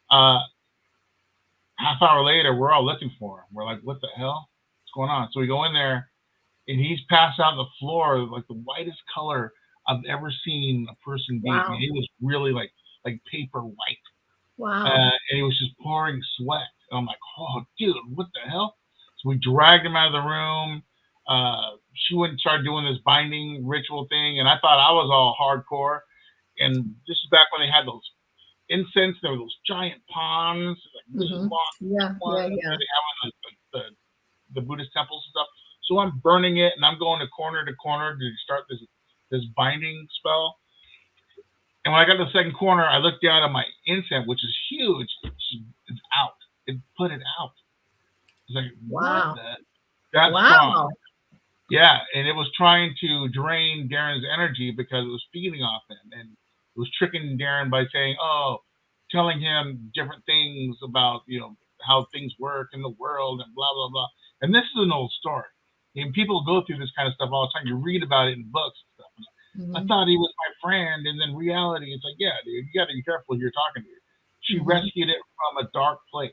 A: Uh, Half hour later, we're all looking for him. We're like, what the hell? What's going on? So we go in there, and he's passed out on the floor, like the whitest color I've ever seen a person be. I mean,
B: Wow.
A: he was really like paper white.
B: Wow.
A: And he was just pouring sweat. And I'm like, oh, dude, what the hell? So we dragged him out of the room. she went and started doing this binding ritual thing, and I thought I was all hardcore. And this is back when they had those incense. There were those giant ponds, like really
B: Mm-hmm.
A: long
B: Yeah, yeah,
A: ones
B: yeah.
A: that they have in the Buddhist temples and stuff. So I'm burning it, and I'm going to corner to start this binding spell. And when I got to the second corner, I looked down at my incense, which is huge. It's out. It put it out. It's like, what
B: Wow.
A: the? That strong.
B: Wow.
A: Yeah, and it was trying to drain Darren's energy because it was feeding off him, and it was tricking Darren by saying, "Oh, telling him different things about how things work in the world and blah blah blah." And this is an old story. And people go through this kind of stuff all the time. You read about it in books and stuff. I
B: Mm-hmm.
A: thought he was my friend, and then reality, it's like, yeah, dude, you got to be careful who you're talking to. She
B: Mm-hmm.
A: rescued it from a dark place.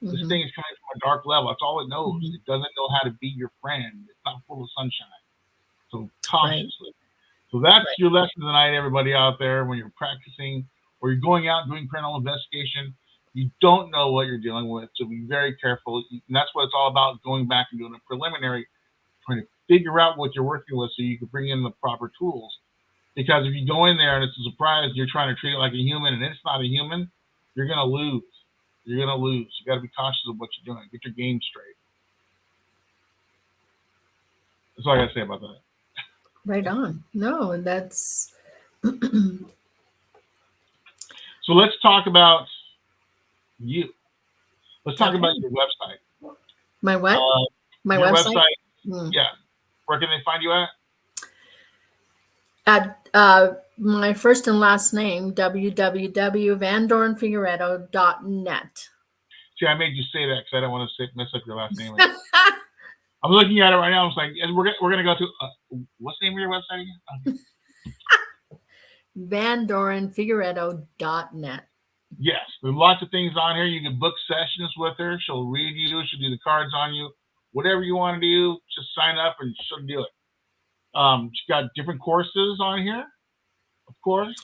A: This
B: Mm-hmm.
A: thing is coming from a dark level. That's all it knows.
B: Mm-hmm.
A: It doesn't know how to be your friend. It's not full of sunshine. So
B: Right.
A: cautiously. So that's
B: Right.
A: your lesson tonight, everybody out there, when you're practicing or you're going out doing paranormal investigation. You don't know what you're dealing with, so be very careful. And that's what it's all about, going back and doing a preliminary, trying to figure out what you're working with so you can bring in the proper tools. Because if you go in there and it's a surprise, you're trying to treat it like a human and it's not a human, you're going to lose. You're going to lose. You got to be cautious of what you're doing. Get your game straight. That's all I got to say about that.
B: Right on. No, that's
A: So let's talk about you. Let's talk
B: okay.
A: about your website.
B: My what? My
A: Your
B: website?
A: website, yeah. Where can they find you at?
B: At my first and last name, www.vandorenfigueredo.net.
A: See, I made you say that because I don't want to mess up your last name. I'm looking at it right now. I'm like, we're gonna go to what's the name of your website again? Okay.
B: vandorenfigueredo.net.
A: Yes, there's lots of things on here. You can book sessions with her. She'll read you. She'll do the cards on you. Whatever you want to do, just sign up and she'll do it. She's got different courses on here, of course.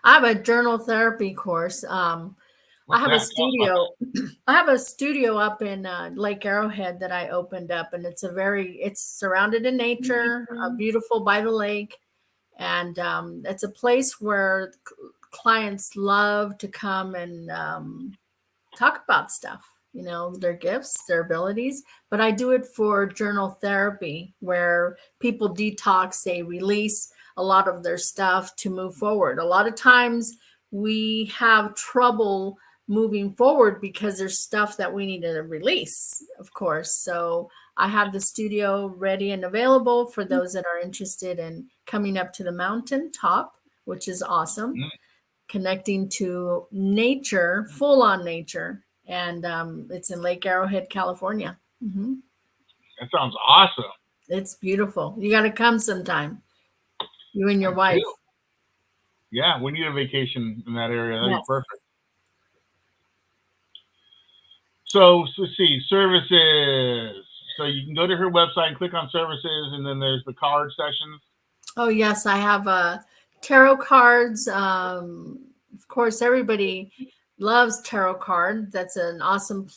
B: I have a journal therapy course. I have a studio. I have a studio up in Lake Arrowhead that I opened up, and it's surrounded in nature, beautiful by the lake, and it's a place where clients love to come and talk about stuff, their gifts, their abilities. But I do it for journal therapy, where people detox, they release a lot of their stuff to move forward. A lot of times we have trouble moving forward because there's stuff that we need to release, of course. So I have the studio ready and available for those that are interested in coming up to the mountain top, which is awesome. Connecting to nature, full on nature. And it's in Lake Arrowhead, California. Mm-hmm.
A: That sounds awesome.
B: It's beautiful. You got to come sometime. You and your wife.
A: Yeah, we need a vacation in that area. That'd be perfect. So let's see, services. So you can go to her website and click on services, and then there's the card sessions.
B: Oh, yes. I have tarot cards. Of course, everybody loves tarot card. That's an awesome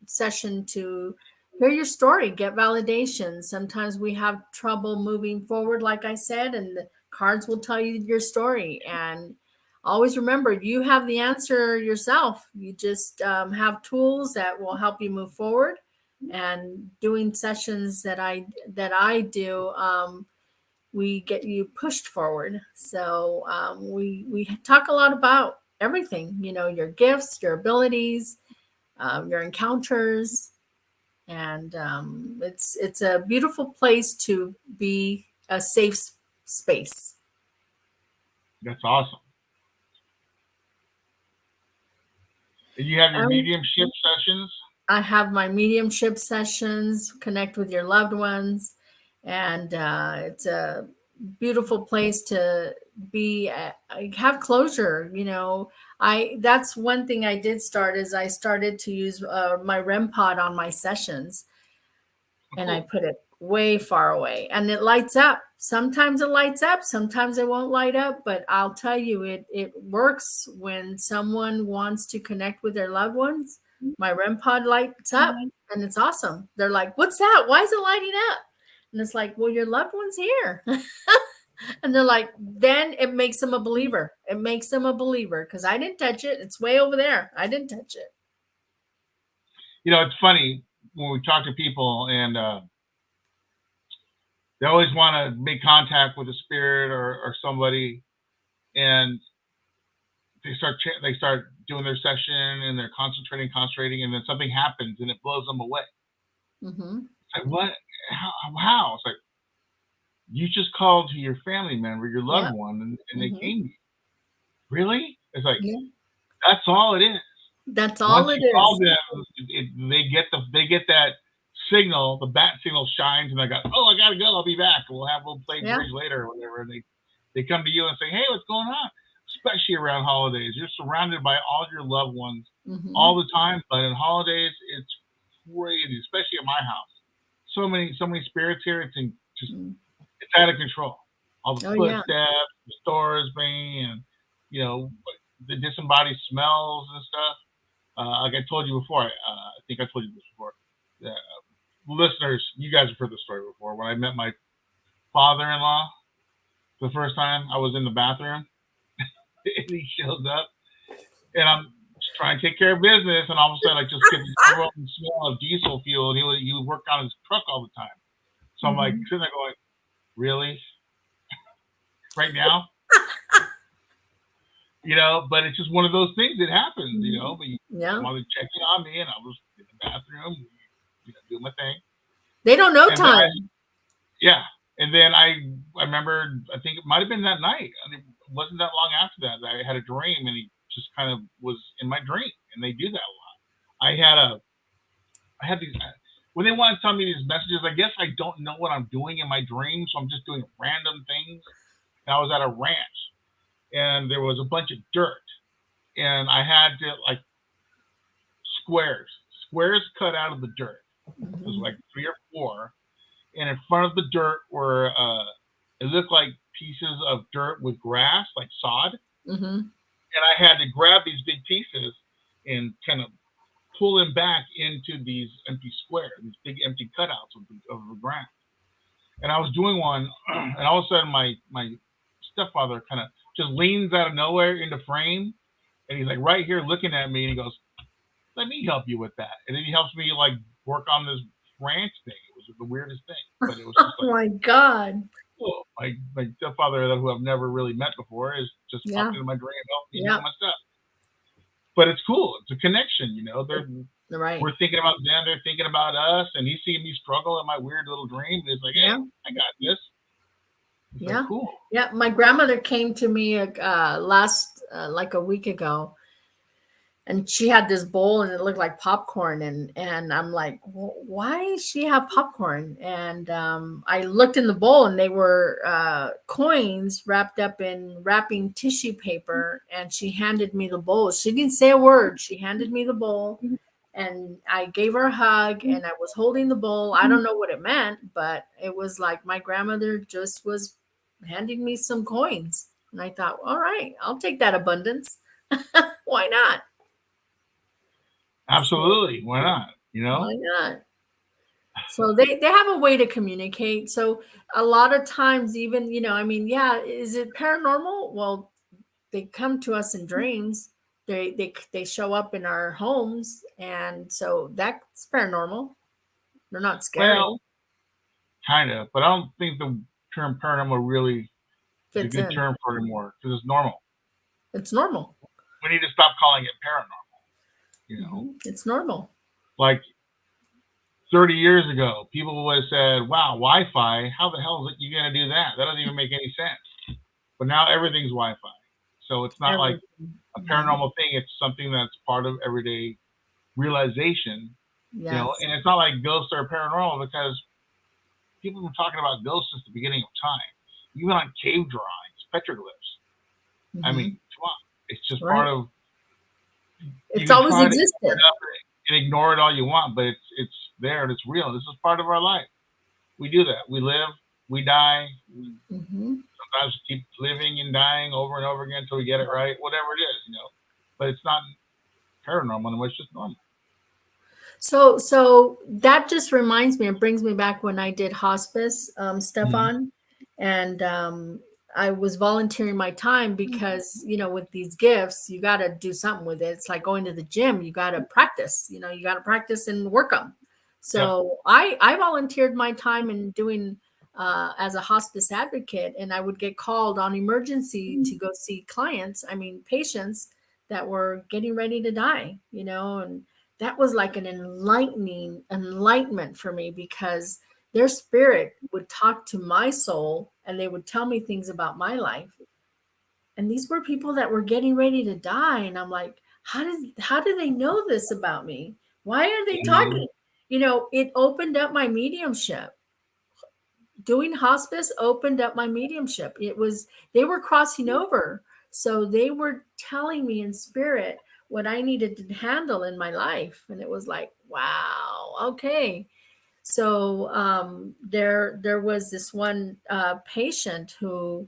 B: session to hear your story, get validation. Sometimes we have trouble moving forward, like I said, and the cards will tell you your story. And always remember, you have the answer yourself. You just have tools that will help you move forward. And doing sessions that I do, we get you pushed forward. So we talk a lot about everything. Your gifts, your abilities, your encounters, and it's a beautiful place to be, a safe space.
A: That's awesome. And you have your mediumship sessions?
B: I have my mediumship sessions, connect with your loved ones, and it's a beautiful place to be. Have closure. That's one thing I did start, is I started to use my REM pod on my sessions, and I put it way far away, and it lights up. Sometimes it lights up, sometimes it won't light up, but I'll tell you, it works when someone wants to connect with their loved ones. My REM pod lights up, and it's awesome. They're like, "What's that? Why is it lighting up?" And it's like, well, your loved one's here. And they're like, then it makes them a believer. It makes them a believer because I didn't touch it. It's way over there. I didn't touch it.
A: It's funny when we talk to people and they always want to make contact with a spirit or somebody, and they start doing their session and they're concentrating, and then something happens and it blows them away.
B: Mm-hmm.
A: It's like, what? How? It's like, you just called to your family member, your loved one, and they came to you. Really? It's like, that's all it is.
B: That's all
A: Once
B: it
A: you call
B: is.
A: them, they get that signal, the bat signal shines, and they go, oh, I gotta go, I'll be back. We'll play bridge later or whatever. And they come to you and say, hey, what's going on? Especially around holidays. You're surrounded by all your loved ones all the time, but in holidays, it's crazy, especially at my house. So many spirits here, it's out of control. All the footsteps, the stores ringing, and the disembodied smells and stuff. Like I told you before, I think I told you this before. Listeners, you guys have heard the story before. When I met my father-in-law the first time, I was in the bathroom, and he shows up, and I'm just trying to take care of business, and all of a sudden I just get the smell of diesel fuel, and he would work on his truck all the time. So I'm like sitting there going, really? Right now? But it's just one of those things that happens, but you wanted to check in on me, and I was in the bathroom, doing my thing.
B: They don't know time.
A: And then I remember, I think it might have been that night. I mean, it wasn't that long after that I had a dream, and he just kind of was in my dream, and they do that a lot. I had these, when they want to tell me these messages, I guess I don't know what I'm doing in my dream, so I'm just doing random things. And I was at a ranch, and there was a bunch of dirt, and I had to squares cut out of the dirt. It was like 3 or 4, and in front of the dirt were it looked like pieces of dirt with grass, like sod. And I had to grab these big pieces and kind of pull them back into these empty squares, these big empty cutouts of the ground. And I was doing one, and all of a sudden my stepfather kind of just leans out of nowhere into frame, and he's like right here looking at me, and he goes, let me help you with that. And then he helps me work on this ranch thing. It was the weirdest thing, but it was just
B: oh my God.
A: Cool. My stepfather, who I've never really met before, is just popped into my dream and helped me do my stuff. But it's cool. It's a connection, We're thinking about them, they're thinking about us, and he's seeing me struggle in my weird little dream. And it's like, hey, I got this. It's like, cool.
B: Yeah, my grandmother came to me last like a week ago, and she had this bowl, and it looked like popcorn, and I'm like, well, why does she have popcorn? And I looked in the bowl, and they were coins wrapped up in wrapping tissue paper, and she handed me the bowl. She didn't say a word. She handed me the bowl, and I gave her a hug, and I was holding the bowl. I don't know what it meant, but it was like my grandmother just was handing me some coins. And I thought, all right, I'll take that abundance. Why not?
A: Absolutely. Why not?
B: Why not? So they have a way to communicate. So a lot of times, even, is it paranormal? Well, they come to us in dreams. They show up in our homes, and so that's paranormal. They're not scary.
A: Well, kind of, but I don't think the term paranormal really is a good term for it anymore, because it's normal.
B: It's normal.
A: We need to stop calling it paranormal.
B: It's normal.
A: Like 30 years ago, people would have said, wow, Wi-Fi, how the hell is it you going to do that? That doesn't even make any sense. But now everything's Wi-Fi. So it's not like a paranormal thing. It's something that's part of everyday realization. And it's not like ghosts are paranormal, because people have been talking about ghosts since the beginning of time. Even on cave drawings, petroglyphs. I mean, come on. It's just part of...
B: It's always existed.
A: And ignore it all you want, but it's there and it's real. This is part of our life. We do that. We live, we die. Sometimes we keep living and dying over and over again until we get it right, whatever it is, But it's not paranormal anymore. It's just normal.
B: So that just reminds me, it brings me back when I did hospice,
A: Mhm.
B: Stefan, and I was volunteering my time because, with these gifts, you got to do something with it. It's like going to the gym. You got to practice, you got to practice and work them.
A: Yep.
B: So I volunteered my time in doing as a hospice advocate, and I would get called on emergency to go see clients, I mean, patients that were getting ready to die, and that was like an enlightenment for me, because their spirit would talk to my soul and they would tell me things about my life. And these were people that were getting ready to die. And I'm like, how do they know this about me? Why are they
A: Mhm.
B: talking? It opened up my mediumship. Doing hospice opened up my mediumship. They were crossing over. So they were telling me in spirit what I needed to handle in my life. And it was like, wow, okay. So there was this one patient who,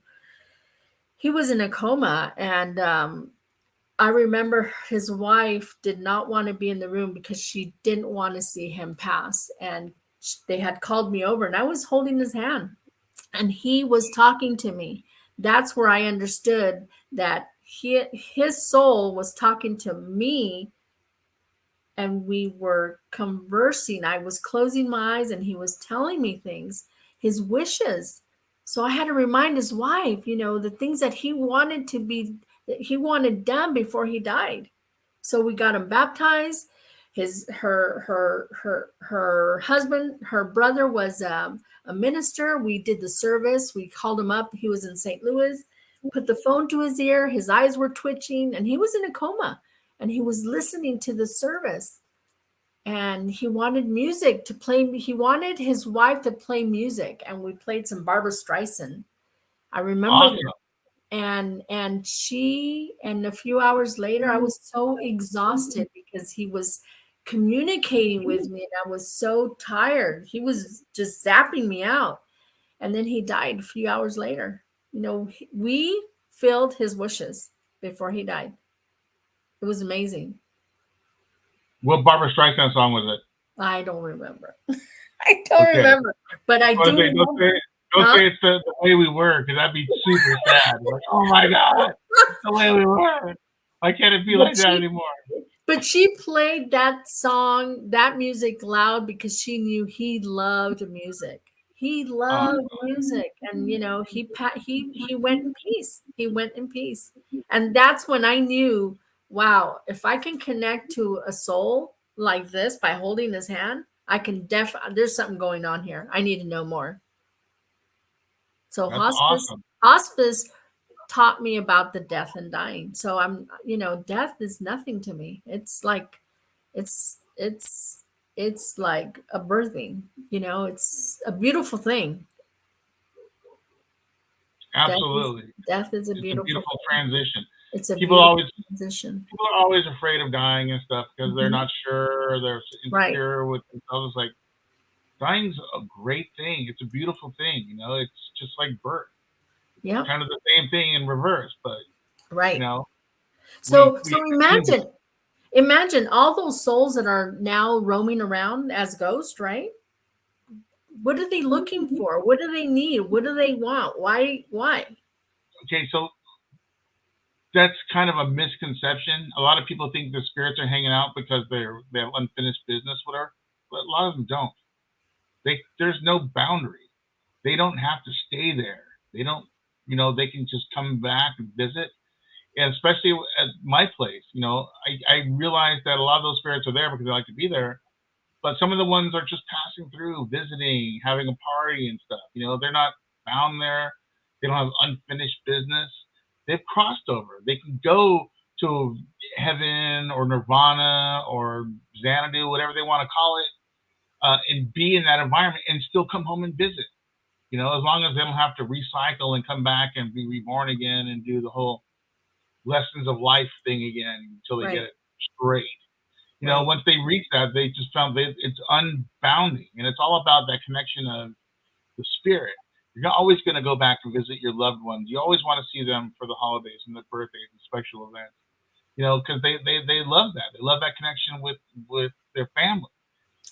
B: he was in a coma, and I remember his wife did not want to be in the room because she didn't want to see him pass. And they had called me over, and I was holding his hand, and he was talking to me. That's where I understood that his soul was talking to me, and we were conversing. I was closing my eyes and he was telling me things, his wishes. So I had to remind his wife, the things that he wanted done before he died. So we got him baptized. Her husband, her brother was a minister. We did the service. We called him up. He was in St. Louis, put the phone to his ear. His eyes were twitching and he was in a coma, and he was listening to the service, and he wanted music to play. He wanted his wife to play music, and we played some Barbara Streisand. I remember that.
A: Awesome.
B: And a few hours later, I was so exhausted because he was communicating with me, and I was so tired. He was just zapping me out. And then he died a few hours later. We filled his wishes before he died. It was amazing.
A: What Barbara Streisand song was it?
B: I don't remember. I don't
A: Okay.
B: remember, but I
A: Don't
B: do
A: say, don't
B: remember.
A: say, don't
B: Huh?
A: say it's the way we were, because that'd be super sad. Like, oh my God, it's the way we were. Why can't it be
B: But
A: like that
B: she,
A: anymore?
B: but she played that song, that music loud because she knew he loved music. He loved
A: Awesome.
B: music, and he went in peace. He went in peace, and that's when I knew, wow, if I can connect to a soul like this by holding his hand, I can there's something going on here. I need to know more. So
A: That's awesome.
B: hospice taught me about the death and dying. So death is nothing to me. It's like it's it's it's like a birthing, it's a beautiful thing. Death is
A: Absolutely.
B: death is a
A: It's a
B: beautiful
A: beautiful
B: thing.
A: transition.
B: It's a
A: People
B: beautiful
A: always
B: transition.
A: people are always afraid of dying and stuff because they're
B: Mhm.
A: not sure, they're
B: Right.
A: insecure with themselves. Like, dying's a great thing. It's a beautiful thing. It's just like birth. It's
B: Yep.
A: kind of the same thing in reverse, but you
B: Right.
A: know, we
B: So
A: we
B: so
A: assume it's
B: imagine all those souls that are now roaming around as ghosts, right? What are they looking for? What do they need? What do they want? Why?
A: okay. So that's kind of a misconception. A lot of people think the spirits are hanging out because they have unfinished business, whatever. But a lot of them don't. There's no boundary. They don't have to stay there. They don't. They can just come back and visit. And especially at my place, I realize that a lot of those spirits are there because they like to be there. But some of the ones are just passing through, visiting, having a party and stuff. They're not bound there. They don't have unfinished business. They've crossed over. They can go to heaven or nirvana or Xanadu, whatever they want to call it, and be in that environment and still come home and visit. As long as they don't have to recycle and come back and be reborn again and do the whole lessons of life thing again until they get
B: Right.
A: it straight.
B: Right.
A: Once they reach that, they just found it's unbounding, and it's all about that connection of the spirit. You're always going to go back and visit your loved ones. You always want to see them for the holidays and the birthdays and special events. Because they love that. They love that connection with their family.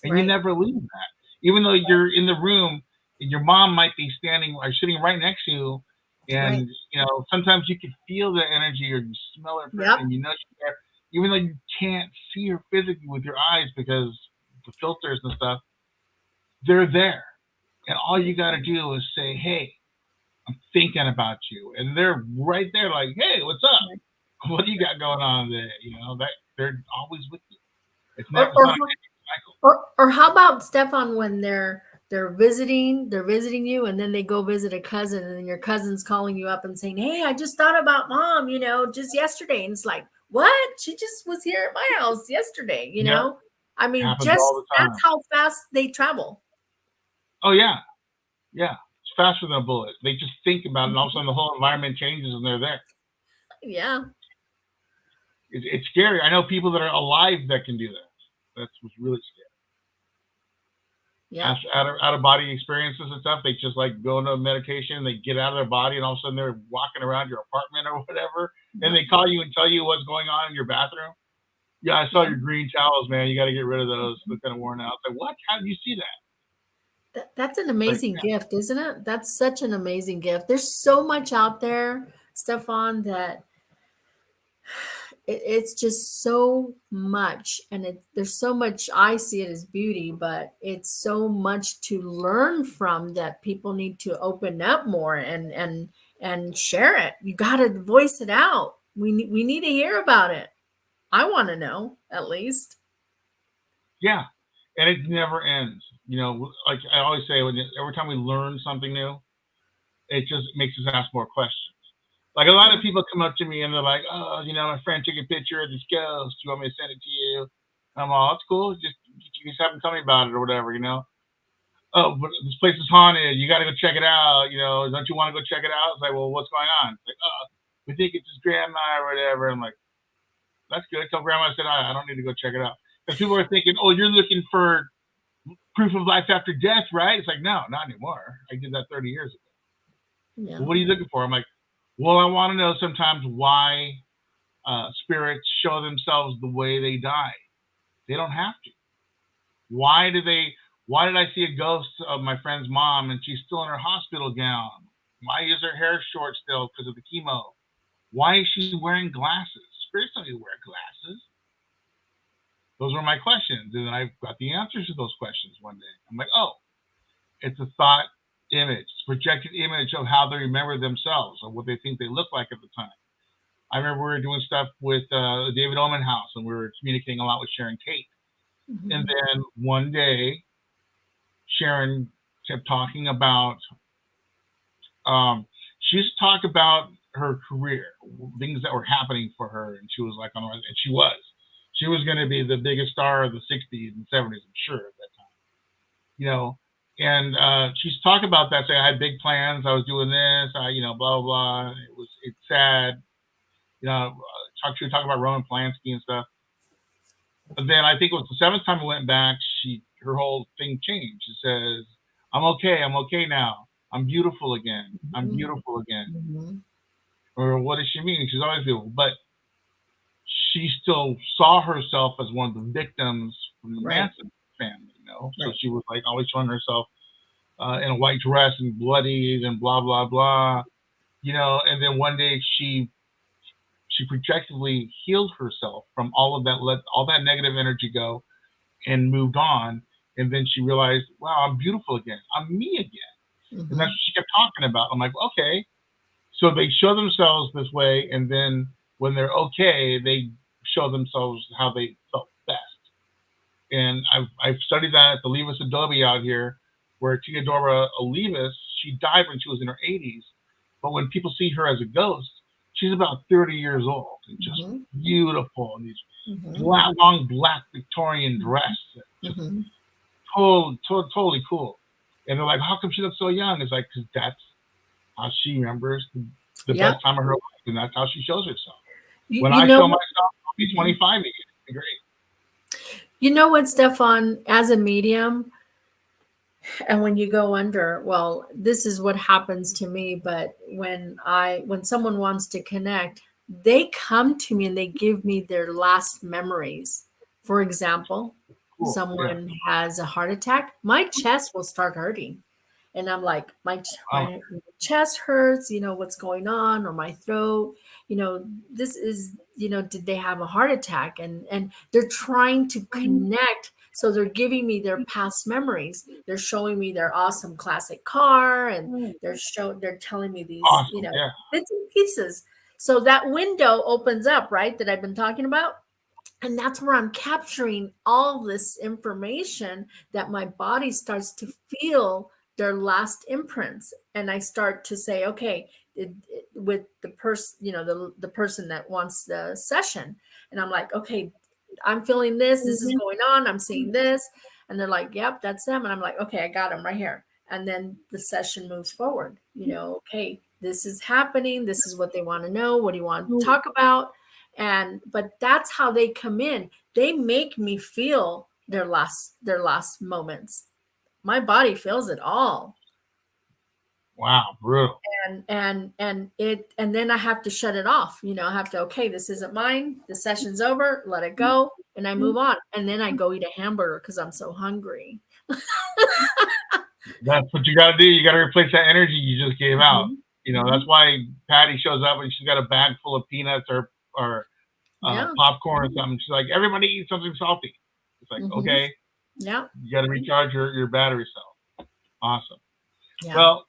A: and you
B: Right.
A: never leave that. Even though you're in the room, and your mom might be standing or sitting right next to you,
B: Right.
A: and sometimes you can feel the energy or you smell her,
B: Yep.
A: and she's there, even though you can't see her physically with your eyes because the filters and stuff. They're there, and all you got to do is say, "Hey, I'm thinking about you," and they're right there, like, "Hey, what's up?
B: Right.
A: What do you got going on there?" That they're always with you. It's
B: Or
A: never, it's
B: or
A: not a cycle.
B: or how about Stefan when they're visiting you and then they go visit a cousin and then your cousin's calling you up and saying, "Hey, I just thought about mom, just yesterday." And it's like, "What? She just was here at my house yesterday, you
A: Yeah,
B: know?" I mean,
A: happens
B: just
A: all the
B: that's
A: time.
B: how fast they travel.
A: Oh yeah, yeah. It's faster than a bullet. They just think about it, and all of a
B: Mhm.
A: sudden the whole environment changes, and they're there.
B: Yeah.
A: It's scary. I know people that are alive that can do that. That's what's really scary.
B: Yeah.
A: Out of body experiences and stuff. They just like go into medication. They get out of their body, and all of a sudden they're walking around your apartment or whatever. And
B: Yeah.
A: they call you and tell you what's going on in your bathroom. Yeah, I saw
B: Yeah.
A: your green towels, man. You got to get rid of those. They're kind of worn out. It's like, what? How did you see that?
B: That's an
A: It's like,
B: amazing gift, isn't it? That's such an amazing gift. There's so much out there, Stefan, that it's just so much, and there's so much. I see it as beauty, but it's so much to learn from that people need to open up more and share it. You got to voice it out. We need to hear about it. I want to know at least.
A: yeah, and it never ends. Like I always say, every time we learn something new, it just makes us ask more questions. Like a lot of
B: Yeah.
A: people come up to me and they're like, "Oh, my friend took a picture of this ghost. Do you want me to send it to you?" I'm all, "That's cool. Just you just have them tell me about it or whatever. Oh, but this place is haunted. You got to go check it out. Don't you want to go check it out? It's like, well, what's going on? It's like, oh, we think it's his grandma or whatever. I'm like, that's good. Tell grandma I said I don't need to go check it out. Because people are thinking, oh, you're looking for proof of life after death, right? It's like, no, not anymore. I did that 30 years ago.
B: Yeah.
A: Well, what are you looking for? I'm like, well, I want to know sometimes why spirits show themselves the way they die. They don't have to. Why do they? Why did I see a ghost of my friend's mom and she's still in her hospital gown? Why is her hair short still because of the chemo? Why is she wearing glasses? Spirits don't even wear glasses. Those were my questions, and I got the answers to those questions one day. I'm like, oh, it's a thought image, projected image of how they remember themselves or what they think they look like at the time. I remember we were doing stuff with the David Oman House, and we were communicating a lot with Sharon Tate. And
B: Mhm.
A: then one day, Sharon kept talking about, she used to talk about her career, things that were happening for her, and she was like, and she was going to be the biggest star of the 60s and 70s, I'm sure at that time, you know. And she's talking about that, saying I had big plans, I was doing this, blah blah blah. It's sad, she was talking about Roman Polanski and stuff. But then I think it was the seventh time I went back, her whole thing changed. She says, I'm okay now. I'm beautiful again. I'm
B: Mhm.
A: beautiful again.
B: Mhm.
A: Or what does she mean? She's always beautiful. But she still saw herself as one of the victims from the
B: Right.
A: Manson family. So
B: Right.
A: she was like always showing herself in a white dress and bloodied and blah blah blah. And then one day she projectively healed herself from all of that, let all that negative energy go, and moved on. And then she realized, wow, I'm beautiful again. I'm me again. And that's
B: Mhm.
A: what she kept talking about. I'm like, okay. So they show themselves this way, and then when they're okay, they show themselves how they felt best. And I've studied that at the Levis Adobe out here, where Theodora Olivas, she died when she was in her 80s, but when people see her as a ghost, she's about 30 years old and just
B: Mhm.
A: beautiful in these
B: Mhm.
A: long black Victorian dress, just
B: Mhm.
A: totally cool. And they're like, how come she looks so young? It's like, because that's how she remembers the
B: Yep.
A: best time of her life, and that's how she shows herself.
B: You,
A: When
B: you
A: I
B: know
A: show
B: what?
A: myself, I'll be
B: Mhm.
A: 25 again. It'll be great.
B: You know what, Stefan, as a medium, and when you go under, well, this is what happens to me, but when someone wants to connect, they come to me and they give me their last memories. For example, someone has a heart attack, my chest will start hurting. And I'm like, my chest hurts, what's going on, or my throat, this is, did they have a heart attack? And they're trying to connect. So they're giving me their past memories. They're showing me their awesome classic car, and they're telling me these, bits and pieces. So that window opens up, right, that I've been talking about. And that's where I'm capturing all this information that my body starts to feel their last imprints. And I start to say, okay, with the person, the person that wants the session. And I'm like, okay, I'm feeling this. This is going on. I'm seeing this. And they're like, yep, that's them. And I'm like, okay, I got them right here. And then the session moves forward. Okay, this is happening. This is what they want to know. What do you want to talk about? But that's how they come in. They make me feel their last moments. My body feels it all.
A: Wow, brutal.
B: And then I have to shut it off. I have to, okay, this isn't mine. The session's over. Let it go. And I move on. And then I go eat a hamburger because I'm so hungry.
A: That's what you got to do. You got to replace that energy you just gave out. That's why Patty shows up and she's got a bag full of peanuts or popcorn or something. She's like, everybody eat something salty. It's like, okay.
B: Yeah.
A: You got to recharge your battery cell. Awesome.
B: Yeah.
A: Well,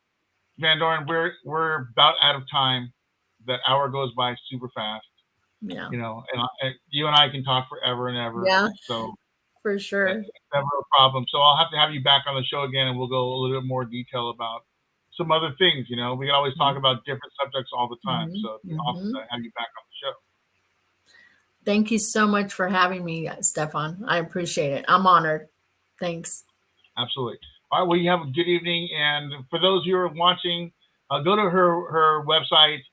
A: Van Doren, we're about out of time. That hour goes by super fast.
B: Yeah.
A: And you and I can talk forever and ever.
B: Yeah.
A: So
B: for sure.
A: That's never a problem. So I'll have to have you back on the show again, and we'll go a little bit more detail about some other things. We can always talk about different subjects all the time. So it's awesome to have you back on the show.
B: Thank you so much for having me, Stefan. I appreciate it. I'm honored. Thanks.
A: Absolutely. All right. Well, you have a good evening. And for those of you who are watching, go to her website.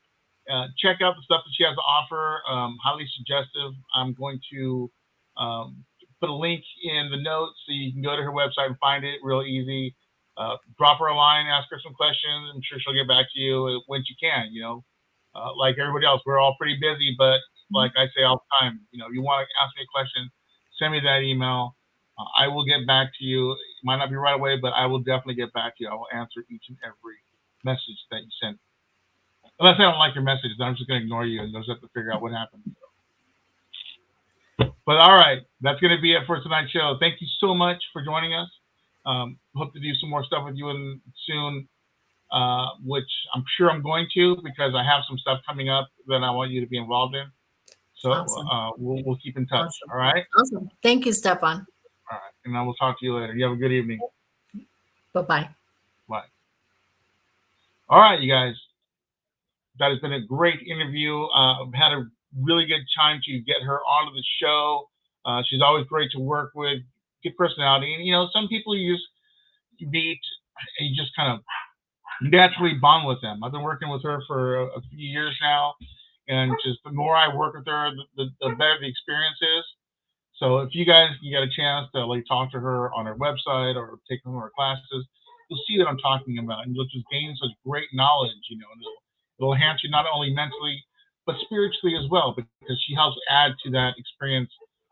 A: Check out the stuff that she has to offer. Highly suggestive. I'm going to put a link in the notes so you can go to her website and find it real easy. Drop her a line, ask her some questions. I'm sure she'll get back to you when she can. Like everybody else, we're all pretty busy, but like I say all the time, you want to ask me a question, send me that email. I will get back to you. It might not be right away, but I will definitely get back to you. I will answer each and every message that you send. Unless I don't like your message, then I'm just going to ignore you and just have to figure out what happened. But all right, that's going to be it for tonight's show. Thank you so much for joining us. Hope to do some more stuff with you soon, which I'm sure I'm going to, because I have some stuff coming up that I want you to be involved in. So awesome. We'll keep in touch.
B: Awesome.
A: All right.
B: Awesome. Thank you, Stefan.
A: All right, and I will talk to you later. You have a good evening.
B: Bye-bye.
A: Bye. All right, you guys. That has been a great interview. I've had a really good time to get her onto the show. She's always great to work with, good personality. And, some people you meet and you just kind of naturally bond with them. I've been working with her for a few years now. And just the more I work with her, the better the experience is. So if you guys get a chance to talk to her on her website or take some of her classes, you'll see what I'm talking about. And you'll just gain such great knowledge, and it'll enhance you not only mentally, but spiritually as well, because she helps add to that experience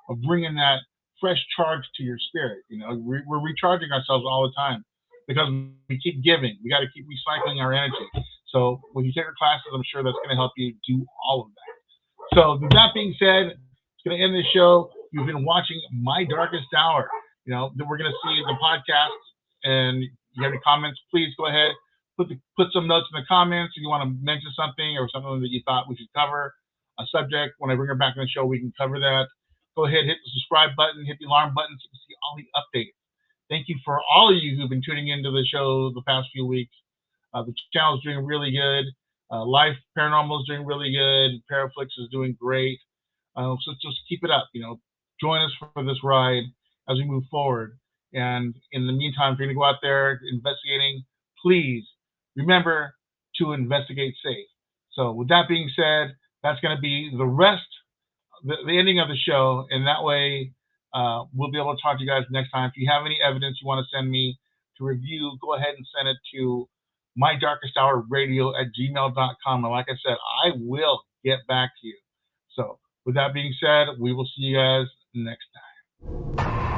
A: of bringing that fresh charge to your spirit. We're recharging ourselves all the time because we keep giving. We got to keep recycling our energy. So when you take her classes, I'm sure that's going to help you do all of that. So with that being said, it's going to end the show. You've been watching My Darkest Hour. We're going to see the podcast, and you have any comments, please go ahead. Put some notes in the comments if you want to mention something or something that you thought we should cover, a subject. When I bring her back on the show, we can cover that. Go ahead, hit the subscribe button, hit the alarm button so you can see all the updates. Thank you for all of you who've been tuning into the show the past few weeks. The channel is doing really good. Life Paranormal is doing really good. Paraflix is doing great. So just keep it up. Join us for this ride as we move forward. And in the meantime, if you're going to go out there investigating, please remember to investigate safe. So with that being said, that's going to be the rest, the ending of the show. And that way we'll be able to talk to you guys next time. If you have any evidence you want to send me to review, go ahead and send it to mydarkesthourradio@gmail.com. And like I said, I will get back to you. So with that being said, we will see you guys next time.